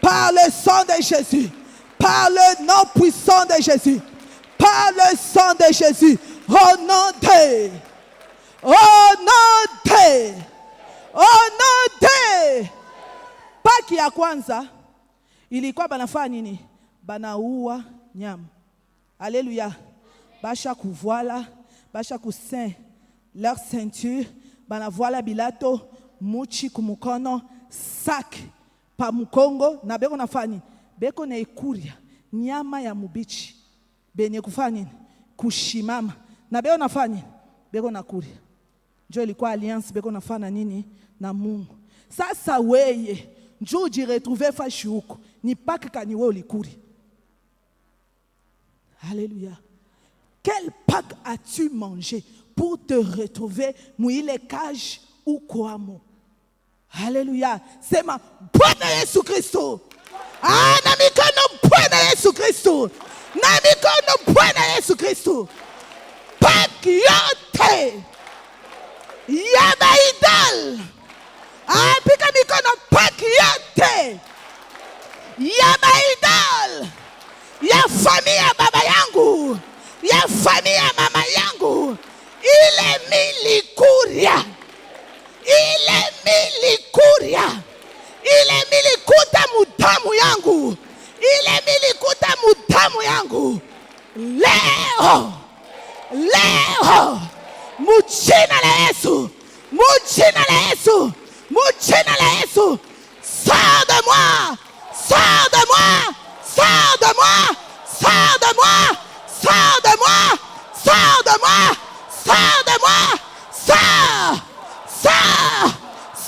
Par le sang de Jésus. Par le nom puissant de Jésus. Par le sang de Jésus. Au nom de. Au nom de. Au nom de. Paki ya kwanza ilikuwa banafanya nini? Banaua nyama. Alléluia. Basha kuvoila, basha kusin leur ceinture, banavoila bilato, muchi kumukono, sac pa mukongo, na beko nafanya beko na ikuria nyama ya mubichi. Benye kufanya nini? Kushimama. Na beko nafanya beko na kuria. Njo ilikuwa alliance beko nafanya nini na Mungu. Sasa weye njoo jiretrouver fashi huko ni paka kaniwe ulikuri. Alléluia. Quel Pâques as-tu mangé pour te retrouver mouille cage ou quoi? Alléluia. C'est ma Bwana Yesu Kristo. Ah, na mikono Bwana Yesu Kristo. Na mikono Bwana Yesu Kristo. Pâques yote ya maidal. Ah, pika mikono Pâques yote ya maidal. Ya familia ya baba yangu, ya familia ya mama yangu, ile milikuria, ile milikuta mudamu yangu, ile milikuta mudamu yangu, leo, mujina la Yesu, mujina la Yesu, mujina la Yesu, sors de moi, sors de moi, sors de moi, sors de moi, sors de moi, sors de moi, sors de moi, sors, sors,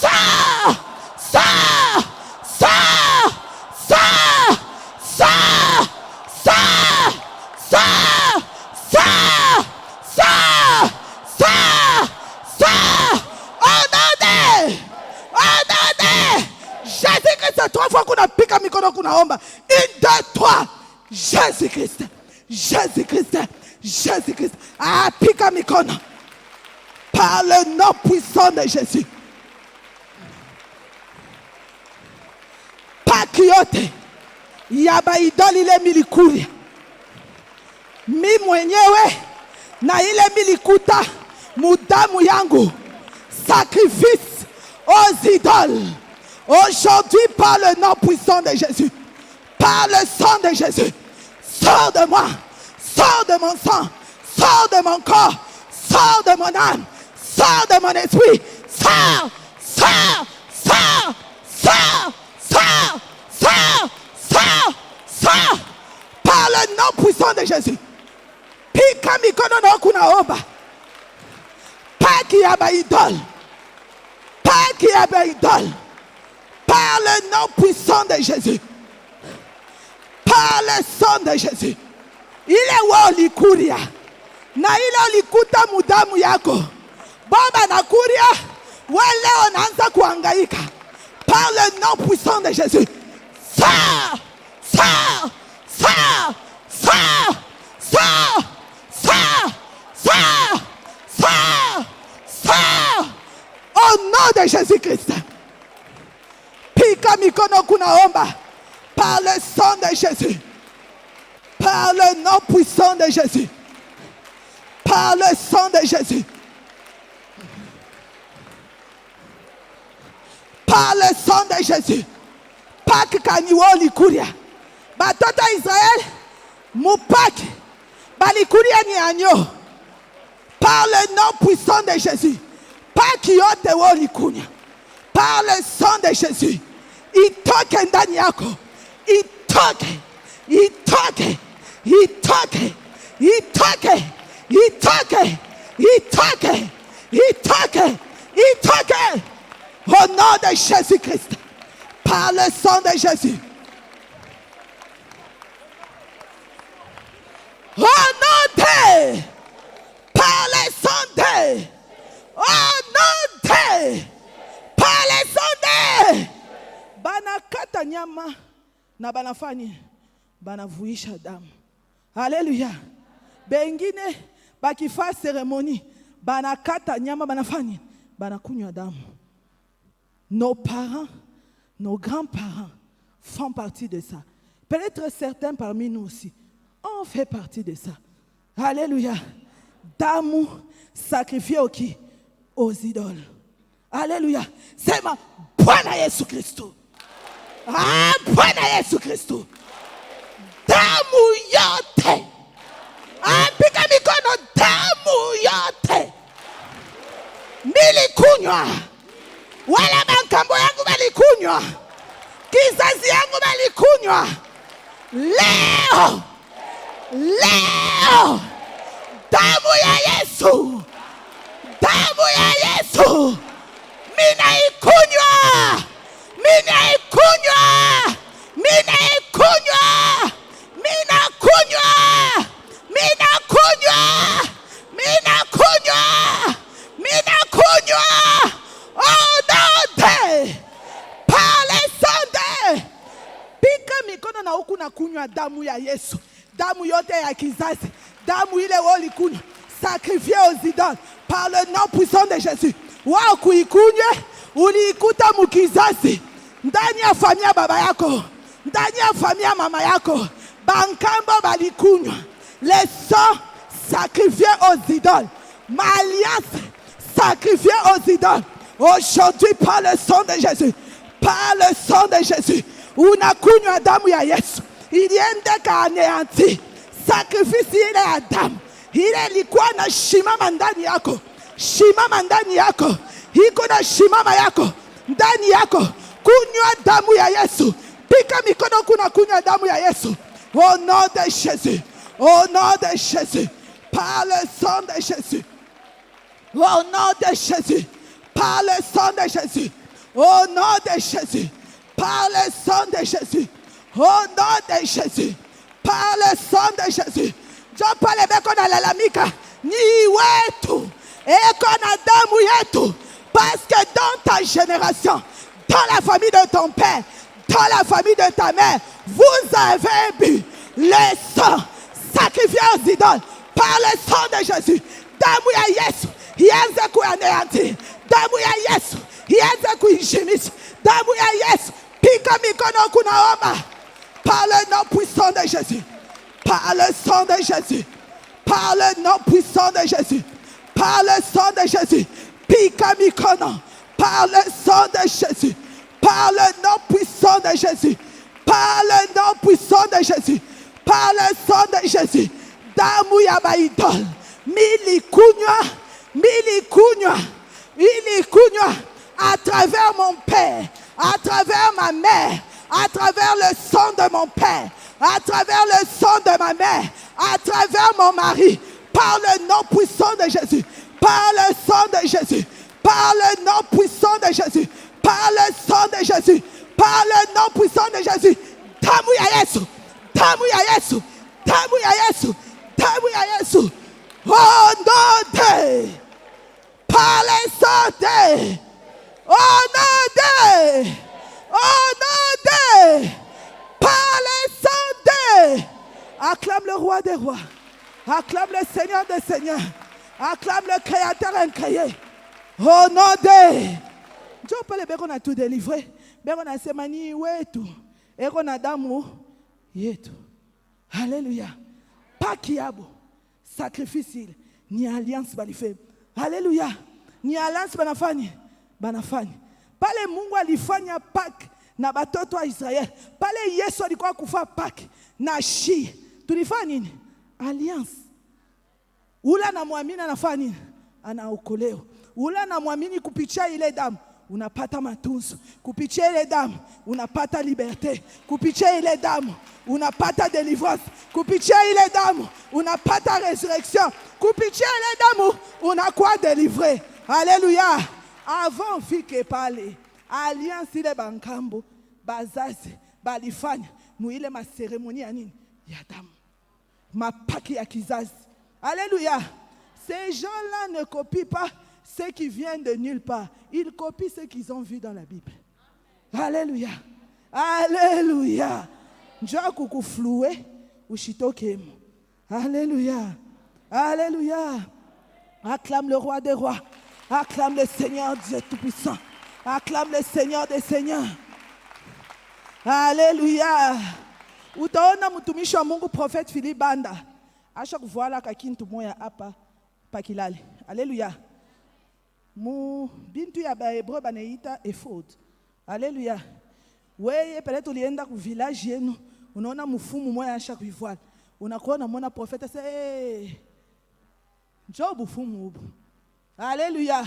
sors, sors, sors, sors, sors, sors, sors, sors, sors, sors, sors, Jésus-Christ, 3 fois qu'on a piqué mikono qu'on a omba. 1, 2, 3. Jésus-Christ. Jésus-Christ. Jésus-Christ. Ah, piqué mikono. Par le nom puissant de Jésus. Pakiote. Yaba idoli le milikuri. Mi mwenyewe na ile milikuta mudamu yangu, sacrifice aux idoles. Aujourd'hui, par le nom puissant de Jésus, par le sang de Jésus, sors de moi, sors de mon sang, sors de mon corps, sors de mon âme, sors de mon esprit, sors, sors, sors, sors, sors, sors, sors, sors, par le nom puissant de Jésus. Pika mikono na kunaomba. Paki ya baidole. Paki ya baidole. Par le nom puissant de Jésus. Par le sang de Jésus. Ile wa ulikuria. Na ile ulikuta mudamu yako. Baba nakuria. Wale wanaanza kuhangaika. Par le nom puissant de Jésus. Sors. Sors. Sors. Sors. Sors. Sors. Sors. Sors. Sors. Au nom de Jésus-Christ. Pika mikono kunaomba. Par le sang de Jésus. Par le nom puissant de Jésus. Par le sang de Jésus. Par le sang de Jésus. Paki kaniwo likuria. Batoto Israël. Mupaki. Balikuria ni agneau. Par le nom puissant de Jésus. Paki yote wo likunya. Par le sang de Jésus. Itoke ndani yako. Itoke. Itoke. Itoke. Itoke. Itoke. Itoke. Itoke. Itoke. Au nom de Jésus-Christ. Par le sang de Jésus. Au nom de. Par le sang de. Au nom de. Par le sang de. Banakata nyama na banafanya banavuisha damu. Haleluya. Bengine bakifanya cérémonie banakata nyama banafanya banakunywa damu. Nos parents, nos grands-parents font partie de ça. Peut-être certains parmi nous aussi, on fait partie de ça. Alléluia. Damu sacrifié au qui? Aux idoles. Alléluia. C'est ma Bwana Yesu Kristo. Ah, Bwana Yesu Kristo. Damu yote. Ah, pika mikono damu yote. Nilikunywa. Wala bankambo yangu balikunywa. Kizazi yangu balikunywa. Leo. Leo. Damu ya Yesu. Damu ya Yesu. Mina ikunywa. Mina ikunywa. Mina ikunywa. Mina kunywa. Mina kunywa. Mina kunywa. Mina kunywa. Oh non de. Par le sang de. Pika mikono na huku na kunywa damu ya Yesu. Damu yote ya kizazi. Damu ile woli kunywa. Sacrifié aux idoles. Par le nom puissant de Jésus. Wao kuikunywe. Uliikuta mukizazi. Ndani ya familia baba yako. Ndani ya familia mama yako. Bankambo balikunywa. Le sang sacrifié aux idoles. Ma alliance sacrifiée aux idoles. Aujourd'hui, par le sang de Jésus. Par le sang de Jésus. Unakunywa damu ya Yesu. Iliende kaaneanti. Sacrifice ile ya damu. Ile ilikuwa na shimama ndani yako. Shimama ndani yako. Iko na shimama yako. Ndani yako. Kunywa damu ya Yesu. Pika mikono kuna kunywa damu ya Yesu. Au nom de Jésus. Au nom de Jésus. Par le sang de Jésus. Au nom de Jésus. Par le sang de Jésus. Au nom de Jésus. Par le sang de Jésus. Au nom de Jésus. Par le sang de Jésus. John Paul ebeko na lalamika. Ni wetu. Eko na damu yetu. Parce que dans ta génération, dans la famille de ton père, dans la famille de ta mère, vous avez bu le sang sacrifié aux idoles par le sang de Jésus. Damu ya Yesu, ianze kuaneanti. Damu ya Yesu, ianze kuishimisha. Damu ya Yesu, pika mikono kunaomba. Par le nom puissant de Jésus. Par le sang de Jésus. par le nom puissant de Jésus, par le sang de Jésus, Pikamikono, par le sang de Jésus, par le nom puissant de Jésus, par le nom puissant de Jésus, par le sang de Jésus, damu ya baidol, milikunywa, à travers mon père, à travers ma mère, à travers le sang de mon père, à travers le sang de ma mère, à travers mon mari, par le nom puissant de Jésus, par le sang de Jésus, par le nom puissant de Jésus, par le sang de Jésus, par le nom puissant de Jésus. Damu ya Yesu, damu ya Yesu, damu ya Yesu, damu ya Yesu. Au nom de, par le sang de, au nom de, par le sang de. Acclame le roi des rois, acclame le Seigneur des seigneurs, acclame le Créateur incréé. Au nom de, Dieu peut le béron a tout délivré, béron a semani wetu, béron a damu yetu. Alléluia. Pas kiabo, sacrifice ni alliance balifé. Alléluia. Ni alliance banafani, banafani. Pale Mungu alifanya Pâques na batoto wa Israel. Pale Yesu alikuwa kufa Pâques na shi. Tulifanya nini? Alliance. Ula na muamini anafanya nini? Anaokolewa. Ula na muamini kupitia ile damu unapata matunzo. Kupitia ile damu unapata liberté. Kupitia ile damu unapata délivrance. Kupitia ile damu unapata résurrection. Kupitia ile damu unakuwa délivré. Alléluia. Avant fike pale alliance ile bankambo bazazi balifanya muile ma cérémonie ya nini ya damu mapaki ya kizazi. Alléluia. Ces gens-là ne copient pas ce qui vient de nulle part, ils copient ce qu'ils ont vu dans la Bible. Alléluia. Alléluia. Njoo kukuflue ushitoke. Alléluia. Alléluia. Acclame le roi des rois. Acclame le Seigneur Dieu Tout-Puissant. Acclame le Seigneur des Seigneurs. Alléluia. Utaona mtumishi wa Mungu Prophète Philippe Banda. Asha kuvuala kakintu moya hapa pakilale. Alléluia. Mu bintu ya bahebreu baneita ephod. Alléluia. Weye peut-être ulienda ku village yenu, unaona mfumu moya asha kuivuala. Unakuona mwana prophète say Job mfumu ubu. Alléluia.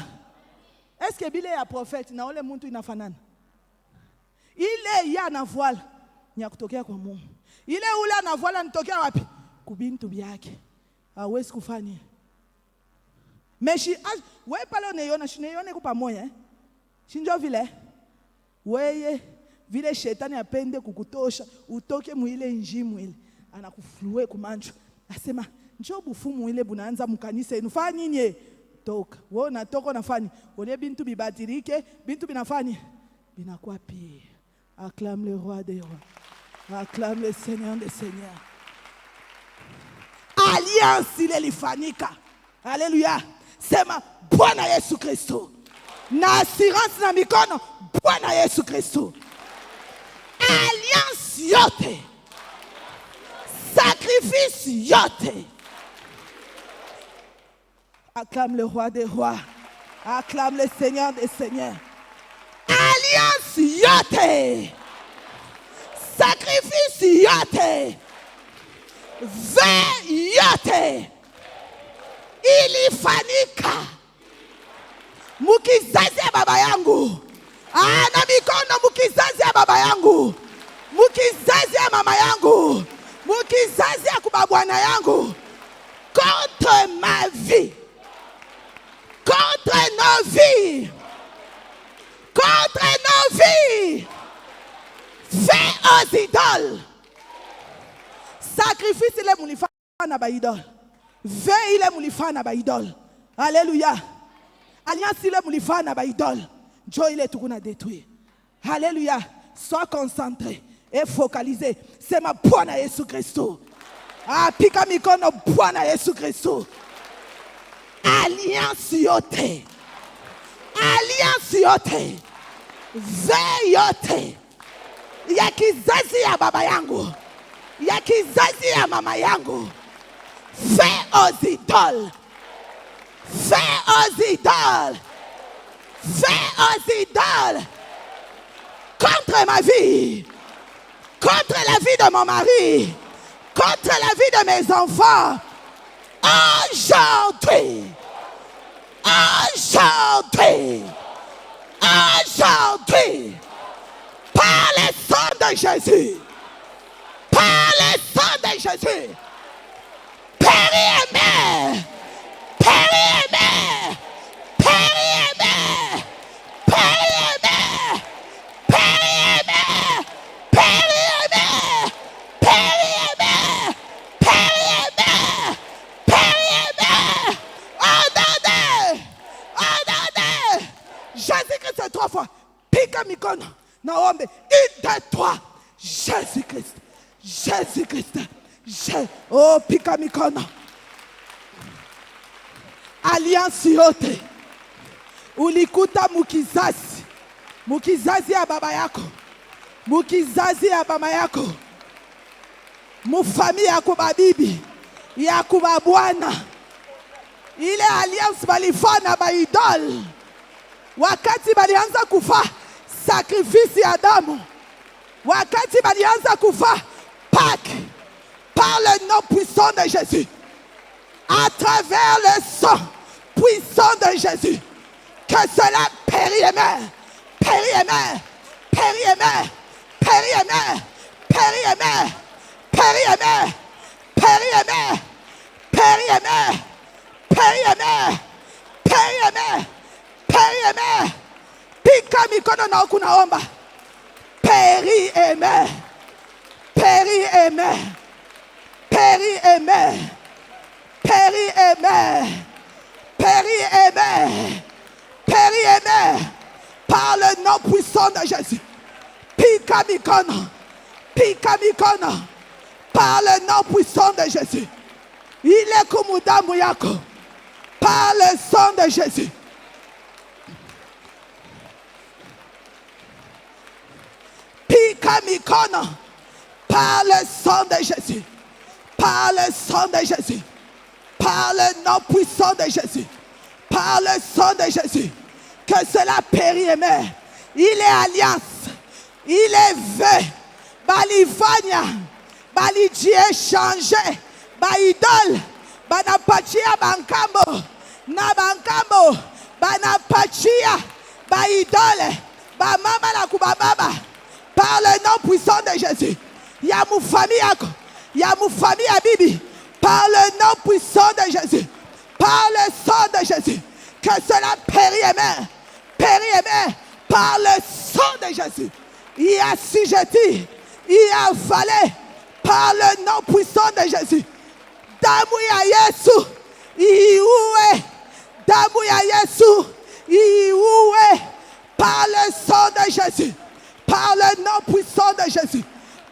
Est-ce que bile ya prophète na ole muntu inafanana? Ile ya na voile ni ya kutokea kwa Mungu. Ile ule na voile nitokea wapi? Kubintu byake. Hawezi kufanya. Meshi wewe pale unaiona shinione kwa pamoja eh? Shinjo vile. Wewe vile shetani apende kukutosha utoke muile njimu ile. Anakuflue kumanjo. Nasema njoo bufumu ile bunaanza mkanisa yenu. Fanya nini? Toka. Wewe unatoka unafanya. Ole bintu bibadirike, bintu binafanya. Binakuwa pire. Acclame le roi des rois. Acclame le Seigneur des seigneurs. Alliance ile lifanyika. Alléluia. Sema Bwana Yesu Kristo. Na assurance na mikono Bwana Yesu Kristo. Alliance yote. Sacrifice yote. Acclame le roi des rois. Acclame le Seigneur des seigneurs. Alliance yote. Sacrifice yote. Ve yote. Ilifanyika. Mukizazi ya baba yangu. Na mikono mukizazi ya baba yangu. Mukizazi ya mama yangu. Mukizazi ya kubabwana yangu. Contre ma vie. Contre nos vies. Contre nos vies. Fais aux idoles. Sacrifice les moulifana ba idole. Veille les moulifana ba idole. Alléluia. Alliance les moulifana ba idole. Dieu il est tout qu'on a détruit. Alléluia. Sois concentré et focalisé. C'est ma Bwana Yesu Kristo. Pika mikono Bwana Yesu Kristo. Alliance yote. Alliance yote. Ve yote. Ya kizazi ya baba yangu. Ya kizazi ya mama yangu. Fais aux idoles. Fais aux idoles. Fais aux idoles. Contre ma vie. Contre la vie de mon mari. Contre la vie de mes enfants. Aujourd'hui. Aujourd'hui. Aujourd'hui. Par le sang de Jésus. Par le sang de Jésus. Périmètre. Périmètre. Périmètre. Périmètre. Périmètre. Périmètre. Périmètre. Périmètre. Périmètre. Ordonnez. Ordonnez. Jésus-Christ c'est 3 fois. Pika mikono. Naombe. Une de 3. Jésus-Christ. Jésus-Christ. Oh, pika mikono. Alliance yote. Ulikuta mukizazi. Mukizazi ya baba yako. Mukizazi ya mama yako. Mufami yako babibi. Yako babwana. Ile alliance balifana ba idol. Wakati balianza kufa sacrifice ya damu. Wakati balianza kufa Pâques. Par le nom puissant de Jésus. À travers le sang puissant de Jésus. Que cela périmètre. Périmètre. Périmètre. Périmètre. Périmètre. Périmètre. Périmètre. Périmètre. Périmètre. Périmètre. Périmètre. Pika mikono na okunaomba. Périmètre. Périmètre. Périmètre. Périmètre. Périmètre. Périmètre. Par le nom puissant de Jésus. Pika mikono. Pika mikono. Par le nom puissant de Jésus. Il est comme damu yako. Par le sang de Jésus. Pika mikono. Par le sang de Jésus. Par le sang de Jésus. Par le nom puissant de Jésus. Par le sang de Jésus. Que cela périmètre. Il est alliance. Il est vœu. Balivania. Balidji échangé. Baidol. Banapachia bankambo. Na bankambo. Banapachia. Baidole. Bamama la kubababa. Par le nom puissant de Jésus. Ya mu famille yako. Ya mu famille à Bibi. Par le nom puissant de Jésus. Par le sang de Jésus. Que cela périmètre. Périmètre. Par le sang de Jésus. Il y a assujetti. Il y a avalé. Par le nom puissant de Jésus. Damu ya Yesu. Ioué. Damu ya Yesu. Ioué. Par le sang de Jésus. Par le nom puissant de Jésus.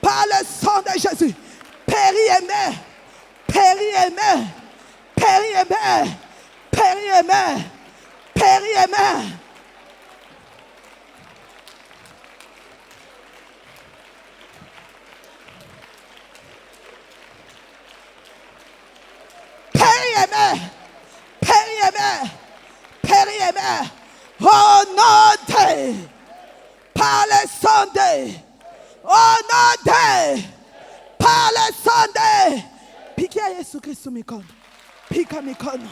Par le sang de Jésus. Périmètre. Périmètre. Périmètre. Périmètre. Périmètre. Périmètre. Périmètre. Périmètre. Oh non, par le sang de. Oh non, par le sang de. Pique à Jésus Christ mikono. Pika mikono.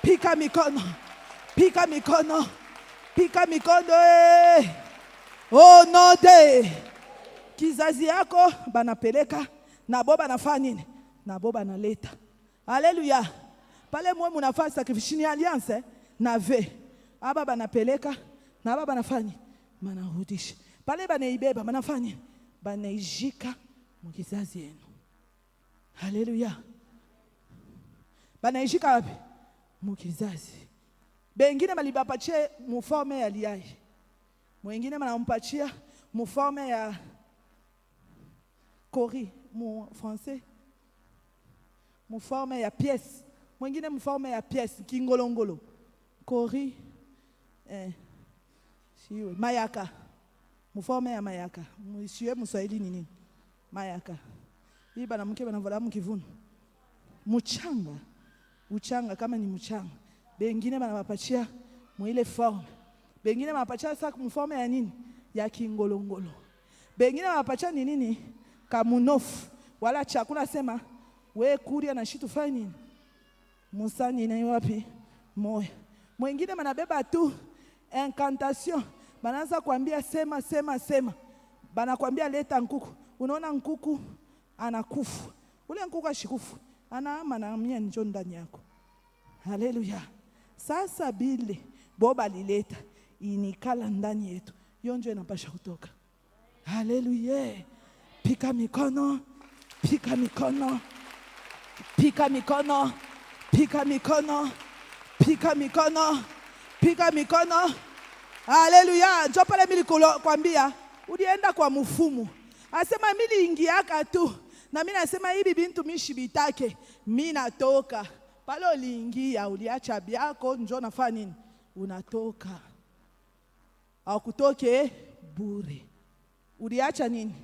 Pika mikono. Pika mikono. Pika mikono. Oh non, kizazi yako banapeleka nabo banafanya nini? Nabo banaleta. Alléluia. Pale mwe munafanya sacrifice ni alliance na ve. Aba banapeleka na aba banafanya manarudisha. Pale banaibeba banafanya banaijika mu kizazi yenu. Alléluia. Banaijika wapi? Mu kizazi. Bengine balibapatie mu forme ya liai. Mwingine banampatia mu forme ya kori mu français. Mu forme ya pièce. Mwingine mu forme ya pièce kingolongolo. Kori siwe mayaka. Mu forme ya mayaka. Monsieur Muswahili nini? Mayaka. Hii bana mke bana vola mkivunu. Uchanga kama ni mchanga. Bengine banawapatia mwile forme. Bengine banapatia sasa mforme ya nini? Ya kingolongolo. Bengine banapatia ni nini? Kamunofu. Wala chakula sema we kuria na shitu fanya nini? Musani na wapi? Moyo. Mwingine manabeba tu incantation. Banaanza kuambia sema. Banakwambia leta nkuku. Unaona nkuku anakufa. Ule nkuku ashikufu. Anaama na amia njoo ndani yako. Haleluya. Sasa bile boba lileta inikala ndani yetu. Yonjo inapasha kutoka. Haleluya. Pika mikono. Haleluya. Njoo pale mimi kwambia ulienda kwa mfumu. Asema mimi ingiaka tu. Na mimi nasema hivi bintu mishibitake. Mimi natoka. Pale uliingia uliacha biako njoo nafanya nini? Unatoka. Au kutoke bure. Uliacha nini?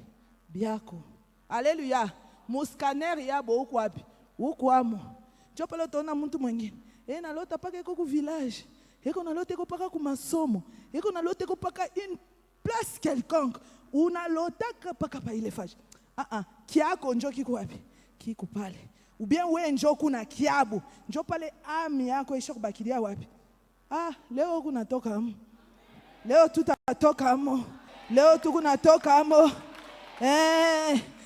Biako. Haleluya. Muskaner yabo huko wapi? Huko amo. Njoo pale utaona mtu mwingine. Nalota paka iko ku village. Iko nalota iko paka ku masomo. Iko nalota iko paka une place quelconque. Unalota paka pa ile fage. Kiako njoo kiko wapi? Kiko pale. Ou bien we njoo kuna kiabu. Njoo pale ami yako isha kubakilia wapi? Leo kunatoka amo. Leo tutatoka amo. Leo tukunatoka amo.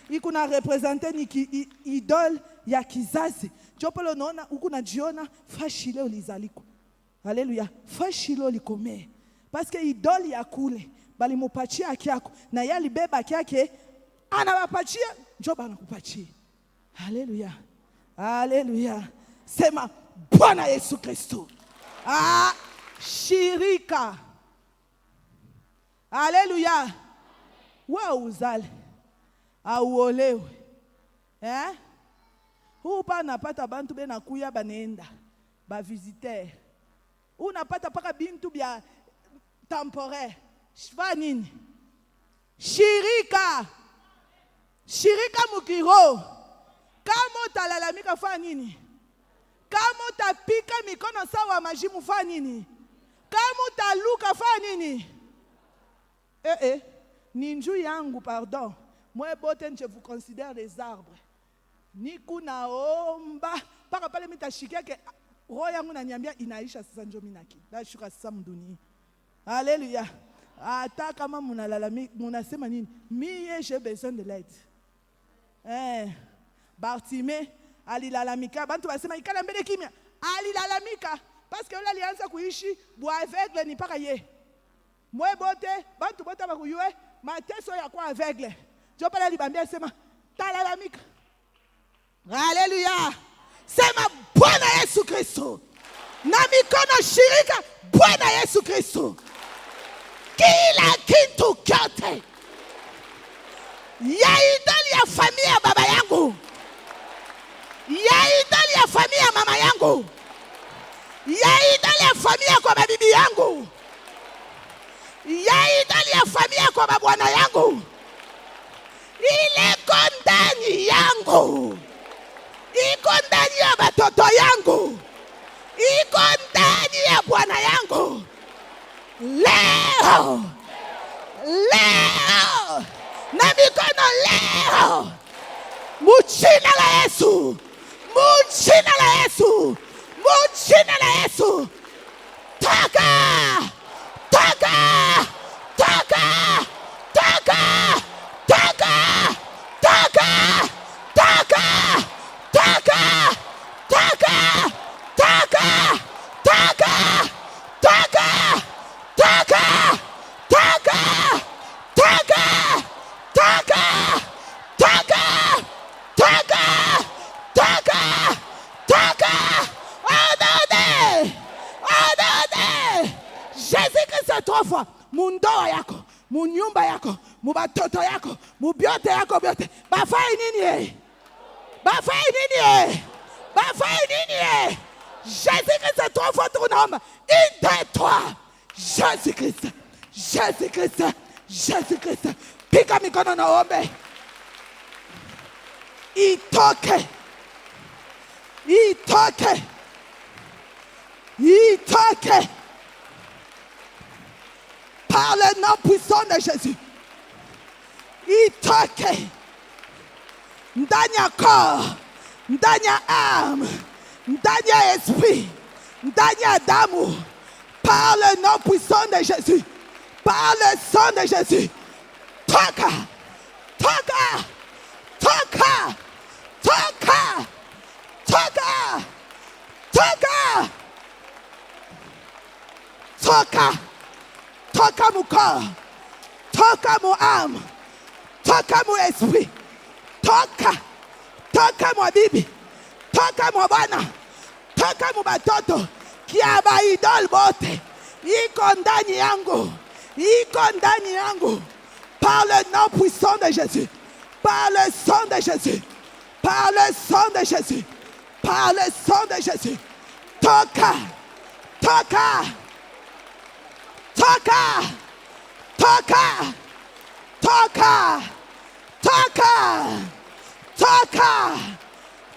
Iko na representer ni idole ya kizazi. Njoo pale unaona uko najiona fashile ulizaliko. Haleluya. Fashile ulikome. Parce que idole ya kule bali mupatia kiako na yali beba kiake anawapatia njoo bana kupatia. Haleluya. Haleluya. Sema Bwana Yesu Kristo. Shirika. Haleluya. Wewe uzale. Auolewe. Upa napata bantu bena kuya banenda. Ba visiteur. Unapata paka bintu bya temporaire. Shfa nini? Shirika mukiro. Kama utalalamika fa nini? Kama utapika mikono sawa majimu fa nini? Kama utaluka fa nini? Ninju yangu pardon. Moi boten je vous considère des arbres. Niku naomba paka pale mitashikia ke roho yangu naniambia inaisha sasa njoo mimi naki. Dashuka sasa mdunia. Haleluya. Hata kama mnalalamika mnasema nini? Mie j'ai besoin de l'aide. Bartimée alilalamika bantu basema ikala mbele kimya. Alilalamika parce que yule alianza kuishi bwa aveugle ni paka ye. Moi bote bantu bote bakuyue mateso ya kwa aveugle. Njoo pale alibambia sema talalamika. Haleluya. Sema Bwana Yesu Kristo. Na mikono shirika Bwana Yesu Kristo. Kila kitu kyote ya idali ya familia ya baba yangu, ya idali ya familia ya mama yangu, ya idali ya familia kwa babibi yangu, ya idali ya familia kwa babwana yangu, ile ndani yangu, iko ndani ya batoto yangu, iko ndani ya bwana yangu. Leo na mikono leo, mujina la Yesu, mujina la Yesu, mujina la Yesu. Taka taka taka taka taka taka taka taka taka taka taka taka taka taka taka taka taka taka taka taka adade Jésus-Christ 3 fois mundoa yako munyumba yako mubatoto yako mubyote yako byote bafai nini bafai nini bafai nini Jésus-Christ 3 fois tunaomba 1 2 3 Jésus-Christ Jésus-Christ Jésus-Christ pika mikono naombe itoke itoke, itoke par le nom puissant de Jésus. Itoke ndani ya corps, ndani ya âme, ndani ya esprit, ndani ya damu, par le nom puissant de Jésus, par le sang de Jésus. Toka, toka, toka, toka, toka, toka, toka, toka mon corps, toka mon âme, toka mon esprit, toka, toka mon bibi, toka mon bana, toka mon batoto, kia ba idol bote, iko ndani yangu, iko ndani yangu, par le nom puissant de Jésus, par le sang de Jésus, par le sang de Jésus, par le sang de Jésus, toka, toka, toka, toka, toka, toka, toka,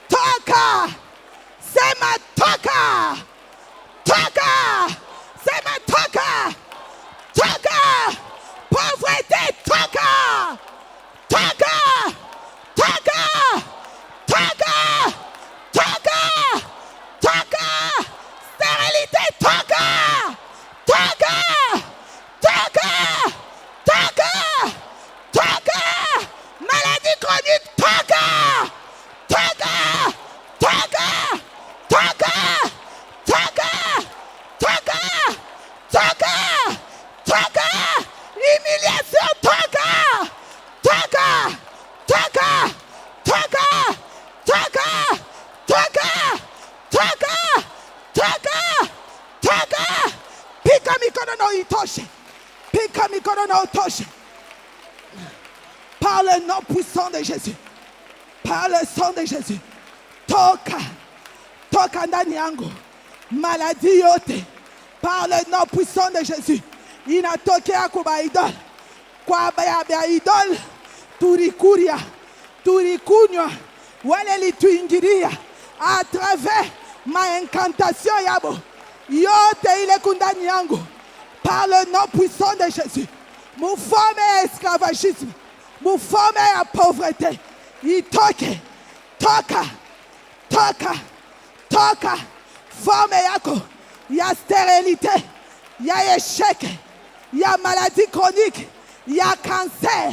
toka, c'est ma toka, toka, c'est ma toka, toka, pauvreté, toka, toka, toka, toka, toka, toka, stérilité, toka, toka, toka, toka, toka, maladie chronique, toka, toka, toka, toka, toka, toka, toka, toka, humiliation, toka, toka, toka, toka, toka, toka, toka, toka, toka, pika mikono na uitoshe, pika mikono na utoshe, par le nom puissant de Jésus, par le sang de Jésus, toka, toka ndani yangu, maladie yote, par le nom puissant de Jésus, inatokea kwa idol, kwa baya idol, tulikuria, tulikunywa, wale lituingiria, à travers ma incantation yabo, yote ile kundani yangu, par le nom puissant de Jésus, mon forme à esclavagisme, mon forme à pauvreté, itoke, toka, toka, toka, forme yako, ya stérilité, ya échec, ya maladie chronique, ya cancer,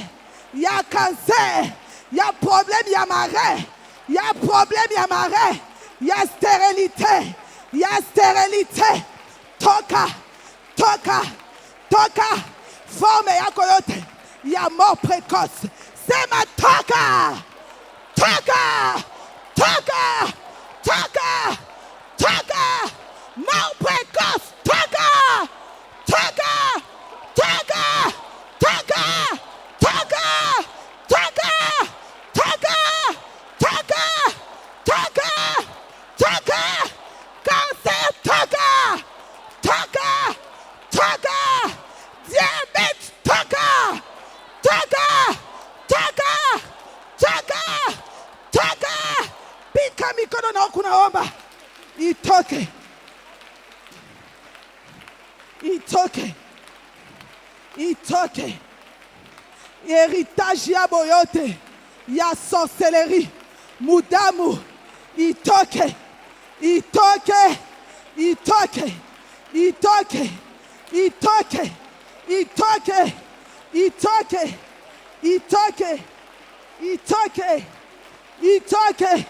ya cancer, ya problème, ya marée, ya problème, ya marée, ya stérilité, toka, toka, toka, forme yako yote, ya mort précoce, c'est ma toka, toka, toka, toka, toka, mort précoce, toka, toka, toka, toka, toka, toka, toka, toka, toka, toka, cancer, toka, toka, toka, diabète, toka, toka, toka, toka, toka, pika mikono na kunaomba, itoke, itoke, itoke, héritage ya boyote, ya sorcellerie, mudamu, itoke, itoke, itoke, itoke, itoke, itoke, itoke, itoke, itoke, itoke,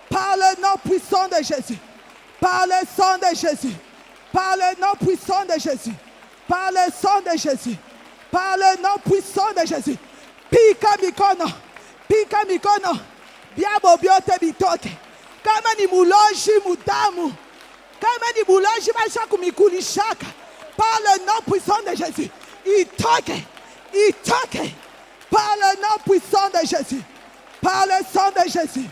par le nom puissant de Jésus, par le sang de Jésus, par le nom puissant de Jésus, par le sang de Jésus, par le nom puissant de Jésus, pika mikono, biabo biote bitoke, kama ni muloji mudamu, kama ni muloji maisha kumikulishaka, par le nom puissant de Jésus, itoke, itoke, par le nom puissant de Jésus, par le sang de Jésus.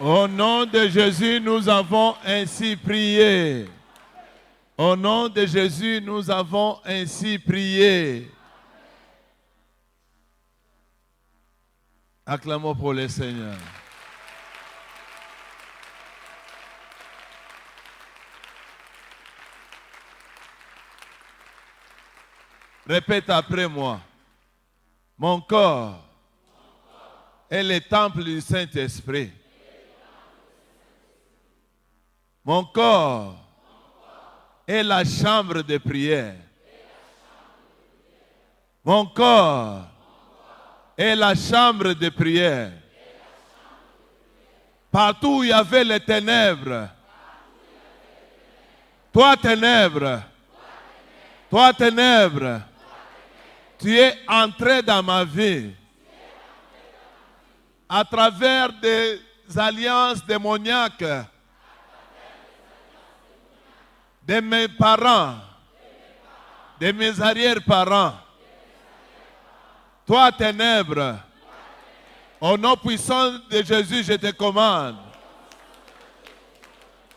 Au nom de Jésus, nous avons ainsi prié. Au nom de Jésus, nous avons ainsi prié. Acclamons pour le Seigneur. Répète après moi. Mon corps est le temple du Saint-Esprit. Mon corps est la chambre de prière. Mon corps est la chambre de prière. Partout où il y avait les ténèbres, toi ténèbres, tu es entré dans ma vie à travers des alliances démoniaques de mes parents, de mes arrière-parents. Toi, ténèbres, au nom puissant de Jésus, je te commande.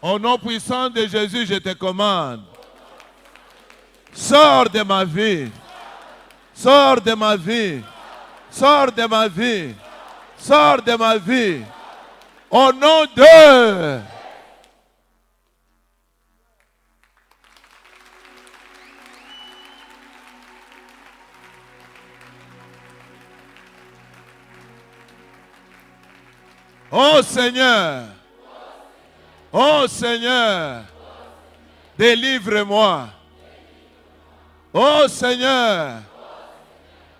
Au nom puissant de Jésus, je te commande. Sors de ma vie. Sors de ma vie. Sors de ma vie. Sors de ma vie. Au nom de... Oh Seigneur, oh Seigneur, délivre-moi. Oh Seigneur,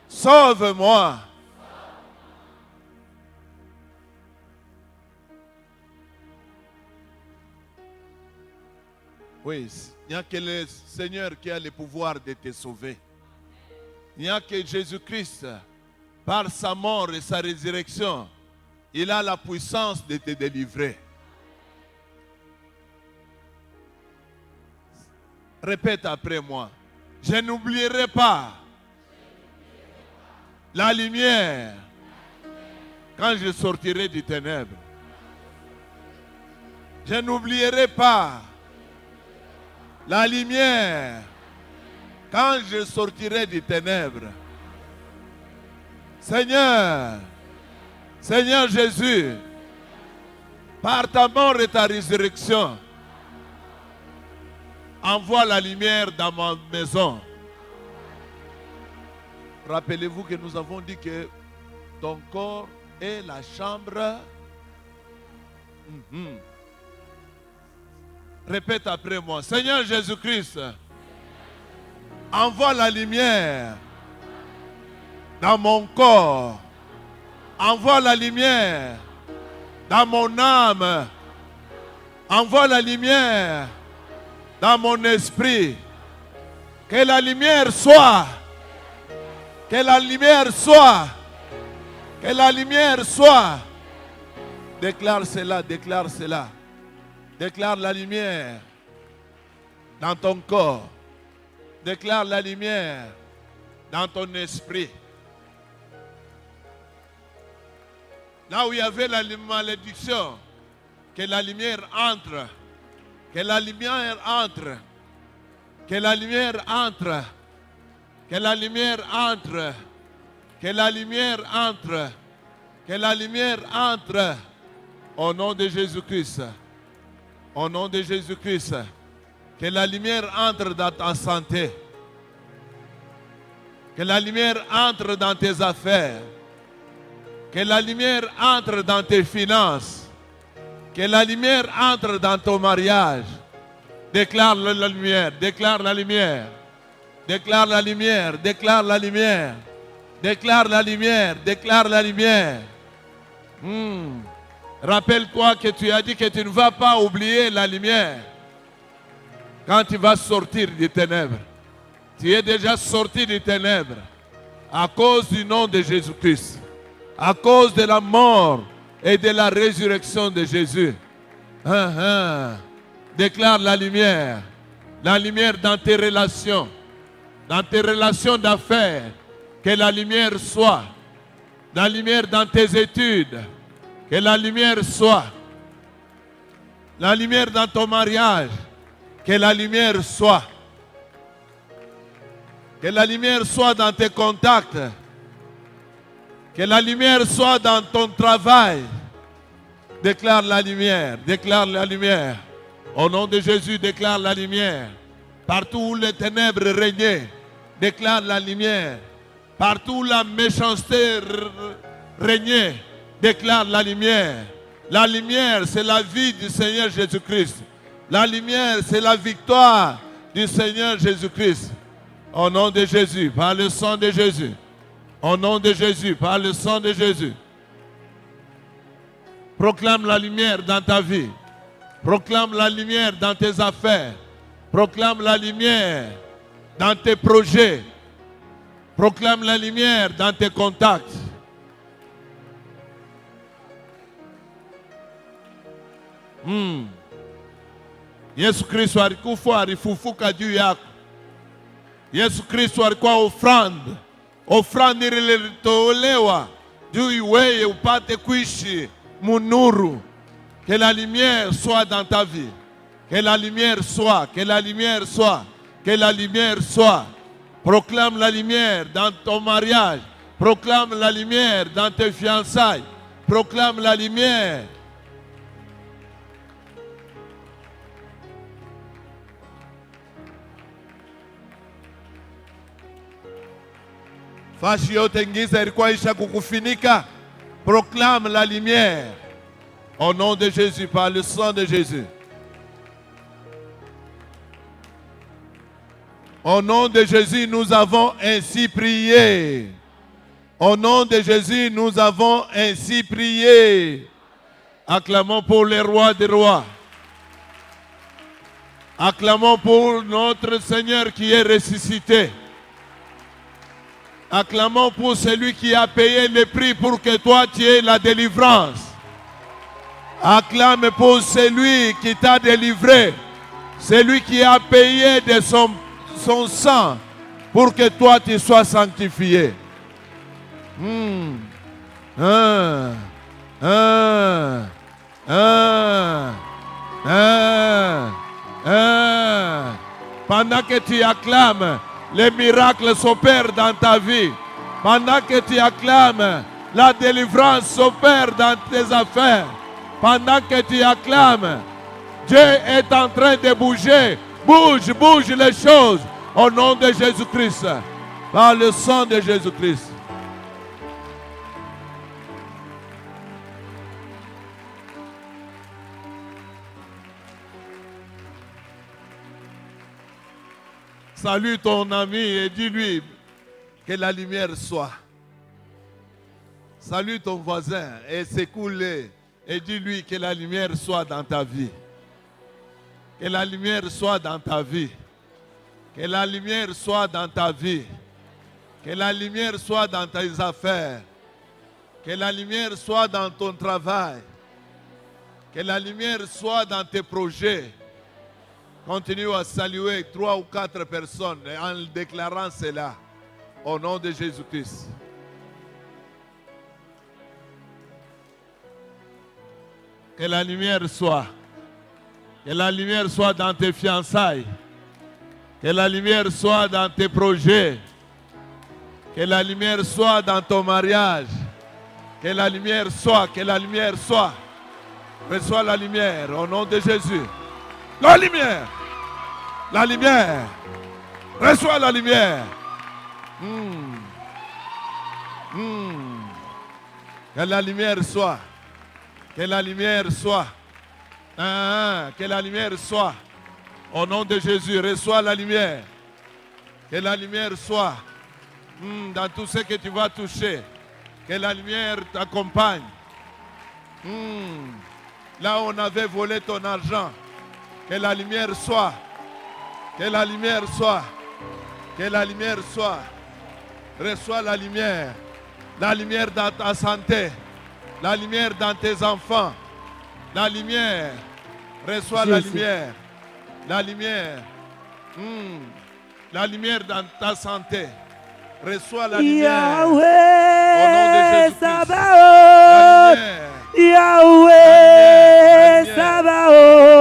sauve-moi. Oui, il n'y a que le Seigneur qui a le pouvoir de te sauver. Il n'y a que Jésus-Christ, par sa mort et sa résurrection, il a la puissance de te délivrer. Répète après moi. Je n'oublierai pas la lumière quand je sortirai du ténèbre. Je n'oublierai pas la lumière quand je sortirai du ténèbre. Seigneur, Seigneur Jésus, par ta mort et ta résurrection, envoie la lumière dans ma maison. Rappelez-vous que nous avons dit que ton corps est la chambre. Répète après moi. Seigneur Jésus-Christ, envoie la lumière dans mon corps. Envoie la lumière dans mon âme. Envoie la lumière dans mon esprit. Que la lumière soit. Que la lumière soit. Que la lumière soit. Déclare cela, déclare cela. Déclare la lumière dans ton corps. Déclare la lumière dans ton esprit. Là où il y avait la malédiction, que la lumière entre. Que la lumière entre. Que la lumière entre. Que la lumière entre. Que la lumière entre. Que la lumière entre. Au nom de Jésus-Christ. Au nom de Jésus-Christ. Que la lumière entre dans ta santé. Que la lumière entre dans tes affaires. Que la lumière entre dans tes finances. Que la lumière entre dans ton mariage. Déclare la lumière, déclare la lumière. Déclare la lumière, déclare la lumière. Déclare la lumière, déclare la lumière. Rappelle-toi que tu as dit que tu ne vas pas oublier la lumière quand tu vas sortir des ténèbres. Tu es déjà sorti des ténèbres à cause du nom de Jésus-Christ. À cause de la mort et de la résurrection de Jésus. Déclare la lumière dans tes relations d'affaires, que la lumière soit, la lumière dans tes études, que la lumière soit, La lumière dans ton mariage. Que la lumière soit. Que la lumière soit dans tes contacts. Que la lumière soit dans ton travail. Déclare la lumière, déclare la lumière. Au nom de Jésus, déclare la lumière. Partout où les ténèbres régnaient, déclare la lumière. Partout où la méchanceté régnait, déclare la lumière. La lumière, c'est la vie du Seigneur Jésus-Christ. La lumière, c'est la victoire du Seigneur Jésus-Christ. Au nom de Jésus, par le sang de Jésus. Au nom de Jésus, par le sang de Jésus. Proclame la lumière dans ta vie. Proclame la lumière dans tes affaires. Proclame la lumière dans tes projets. Proclame la lumière dans tes contacts. Yesu Kristo alikufa alifufuka juu yako. Yesu Kristo alikuwa ofrande. Ofrande ilitolewa juu wewe upate kuishi munuru. Que la lumière soit dans ta vie. Que la lumière soit, que la lumière soit, que la lumière soit. Proclame la lumière dans ton mariage. Proclame la lumière dans tes fiançailles. Proclame la lumière. Fashi yote ngiza ilikuwa isha kukufinika. Proclame la lumière. Au nom de Jésus, par le sang de Jésus. Au nom de Jésus, nous avons ainsi prié. Au nom de Jésus, nous avons ainsi prié. Acclamons pour les rois des rois. Acclamons pour notre Seigneur qui est ressuscité. Acclamons pour celui qui a payé le prix pour que toi tu aies la délivrance. Acclame pour celui qui t'a délivré. Celui qui a payé de son sang pour que toi tu sois sanctifié. Pendant que tu acclames, les miracles s'opèrent dans ta vie. Pendant que tu acclames, la délivrance s'opère dans tes affaires. Pendant que tu acclames, Dieu est en train de bouger. Bouge, bouge les choses. Au nom de Jésus-Christ. Par le sang de Jésus-Christ. Salue ton ami et dis-lui que la lumière soit. Salue ton voisin et secoue-le et dis-lui que la lumière soit dans ta vie. Que la lumière soit dans ta vie. Que la lumière soit dans ta vie. Que la lumière soit dans tes affaires. Que la lumière soit dans ton travail. Que la lumière soit dans tes projets. Continue à saluer 3 ou 4 personnes en déclarant cela au nom de Jésus-Christ. Que la lumière soit. Que la lumière soit dans tes fiançailles. Que la lumière soit dans tes projets. Que la lumière soit dans ton mariage. Que la lumière soit, que la lumière soit. Reçois la lumière au nom de Jésus. La lumière. La lumière. Reçois la lumière. Que la lumière soit. Que la lumière soit. Que la lumière soit. Au nom de Jésus, reçois la lumière. Que la lumière soit dans tout ce que tu vas toucher. Que la lumière t'accompagne. Là où on avait volé ton argent. Que la lumière soit. Que la lumière soit. Que la lumière soit. Reçois la lumière. La lumière dans ta santé. La lumière dans tes enfants. La lumière. Reçois la lumière. La lumière. La lumière dans ta santé. Reçois la lumière. Yahweh, Au nom de Jésus-Christ. Sabaoth. La lumière. Yahweh, Sabaoth.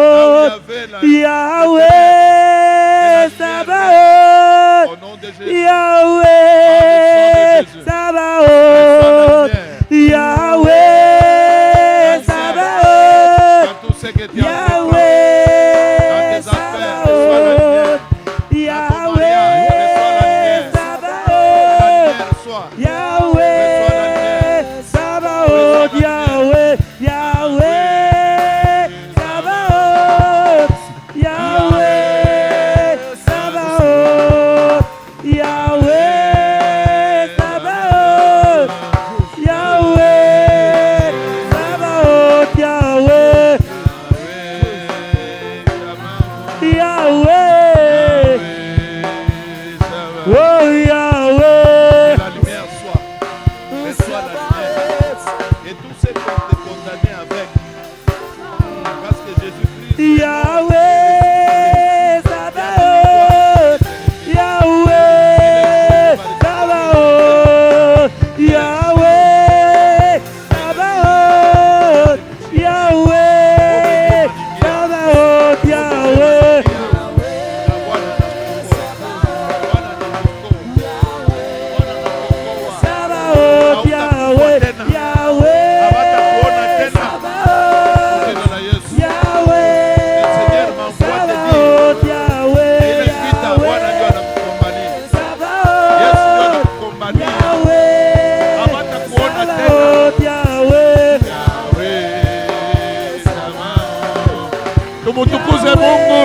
Tumutukuze Mungu.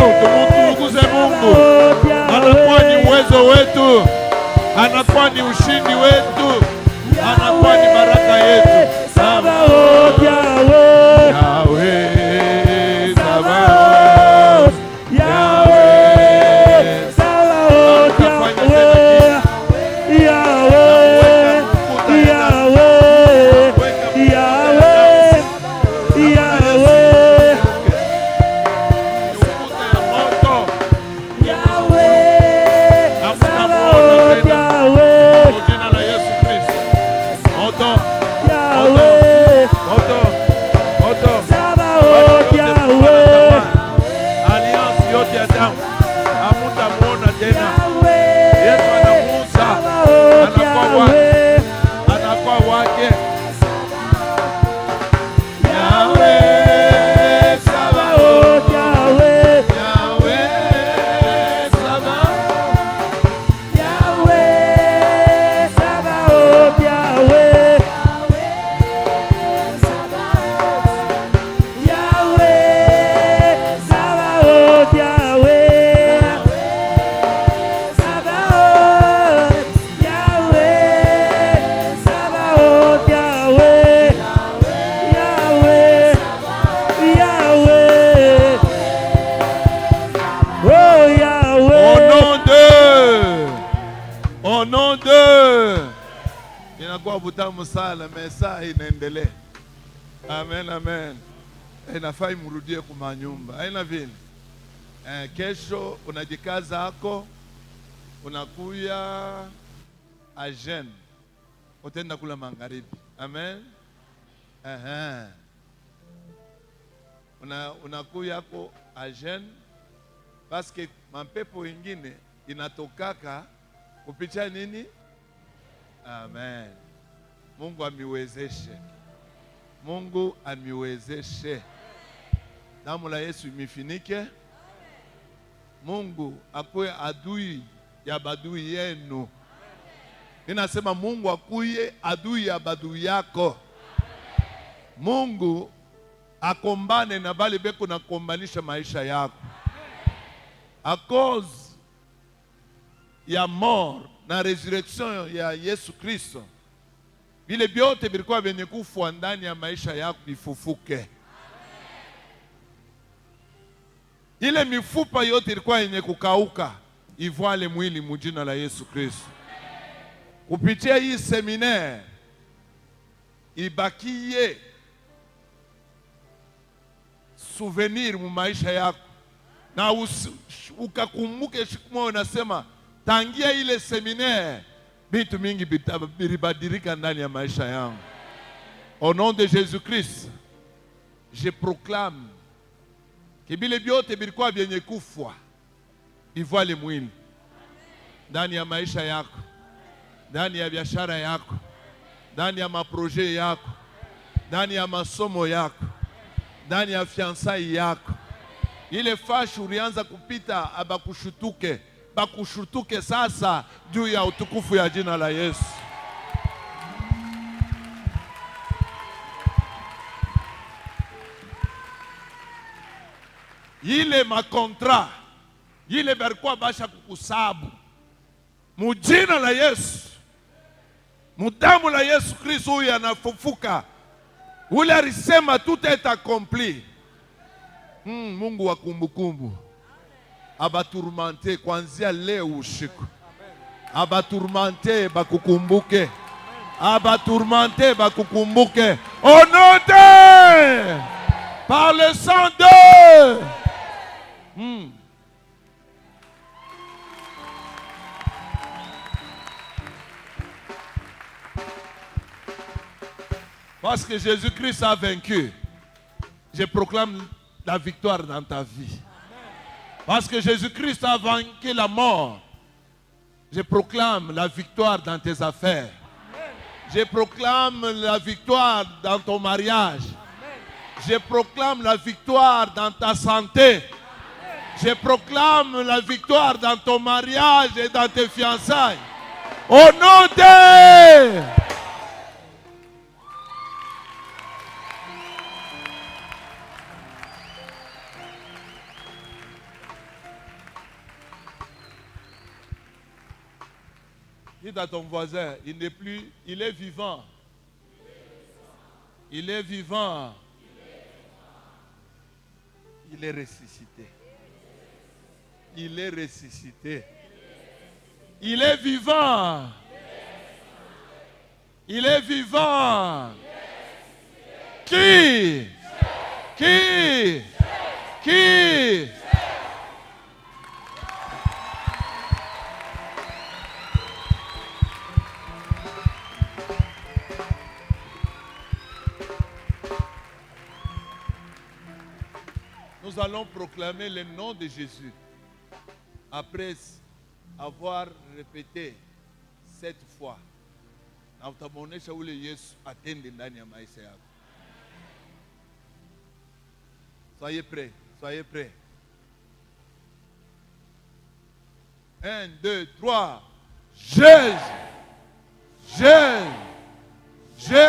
Anakuwa ni uwezo wetu, anakuwa ni ushindi wetu, anakuwa ni baraka yetu. Sabaoth Yahweh, Yahweh Sabaoth, Yahweh Sabaoth, Yahweh, Yahweh, Yahweh, Yahweh, Yahweh. Inakuwa butamu sana, mesa inaendelea. Amen, amen. Inafaa imrudie kwa nyumba. Haina vile. Kesho unajikaza hako, unakuya ajen, utaenda kula magharibi. Amen. Unakuya hako ajen, paske mapepo ingine inatokaka kupitia nini? Amen. Mungu amiwezeshe. Mungu amiwezeshe. Damu la Yesu imifinike. Mungu akuwe adui ya badui yenu. Ninasema Mungu akuye adui ya badui yako. Mungu akombane na bali beko na kombanisha maisha yako. A cause ya mort na resurrection ya Yesu Kristo, vile vyote vilikuwa vyenye kufa ndani ya maisha yako vifufuke. Ile mifupa yote ilikuwa yenye kukauka ivwale mwili mujina la Yesu Kristo. Kupitia hii seminaire ibakie souvenir mu maisha yako, na ukakumbuke siku moja unasema tangia ile seminaire vitu mingi vilibadilika ndani ya maisha yangu. Au nom de Jésus-Christ, je proclame que vile vyote vilikuwa vyenye kufa ivwale mwili ndani ya maisha yako, ndani ya biashara yako, ndani ya maproje yako, ndani ya masomo yako, ndani ya fiançailles yako, ile fashi ulianza kupita, abakushutuke, bakushutuke sasa juu ya utukufu ya jina la Yesu. Ile makontra, ile barikuwa basha kukusabu, mujina la Yesu, mudamu la Yesu Kristo huyu anafufuka, ule alisema tout est accompli. Mungu wa kumbukumbu abaturmante kuanzia leo usiku, abaturmante bakukumbuke, abaturmante bakukumbuke, au nom de, par le sang de Parce que Jésus-Christ a vaincu, je proclame la victoire dans ta vie. Parce que Jésus-Christ a vaincu la mort, je proclame la victoire dans tes affaires. Je proclame la victoire dans ton mariage. Je proclame la victoire dans ta santé. Je proclame la victoire dans ton mariage et dans tes fiançailles. Au nom de... Dis à ton voisin, il n'est plus, il est vivant. Il est vivant. Il est ressuscité. Il est ressuscité. Il est vivant. Il est vivant. Qui? Qui? Qui? Nous allons proclamer le nom de Jésus après avoir répété 7 fois. Na utamuonesha ule Yesu atende ndani ya maisha yako. Soyez prêts, soyez prêts. 1, 2, 3. Jésus, Jésus, Jésus,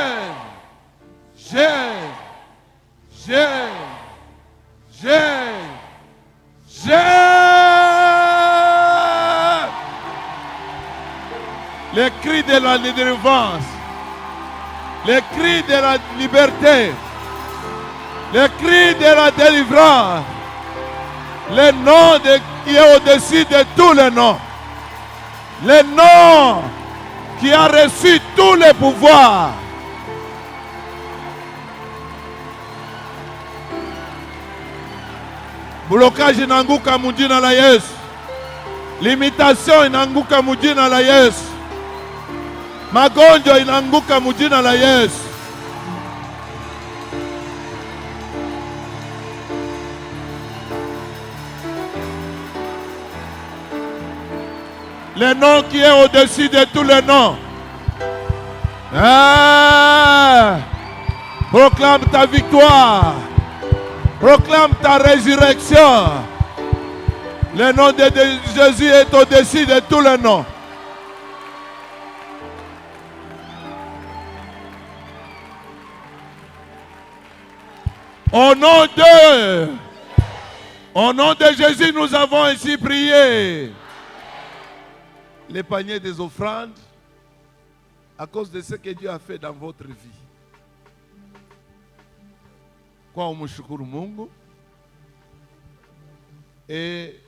Jésus, Jésus. Les cris de la délivrance, les cris de la liberté, les cris de la délivrance, le nom qui est au-dessus de tous les noms, le nom qui a reçu tous les pouvoirs. Blocage inanguka mujina la Yesu. Limitation inanguka mujina la Yesu. Magonjwa inanguka mujina la Yesu. Le nom qui est au-dessus de tous les noms. Proclame ta victoire. Proclame ta résurrection. Le nom de Jésus est au-dessus de tous les noms. Au nom de Jésus, nous avons ainsi prié. Les paniers des offrandes, à cause de ce que Dieu a fait dans votre vie. Kwa umshukuru Mungu. Et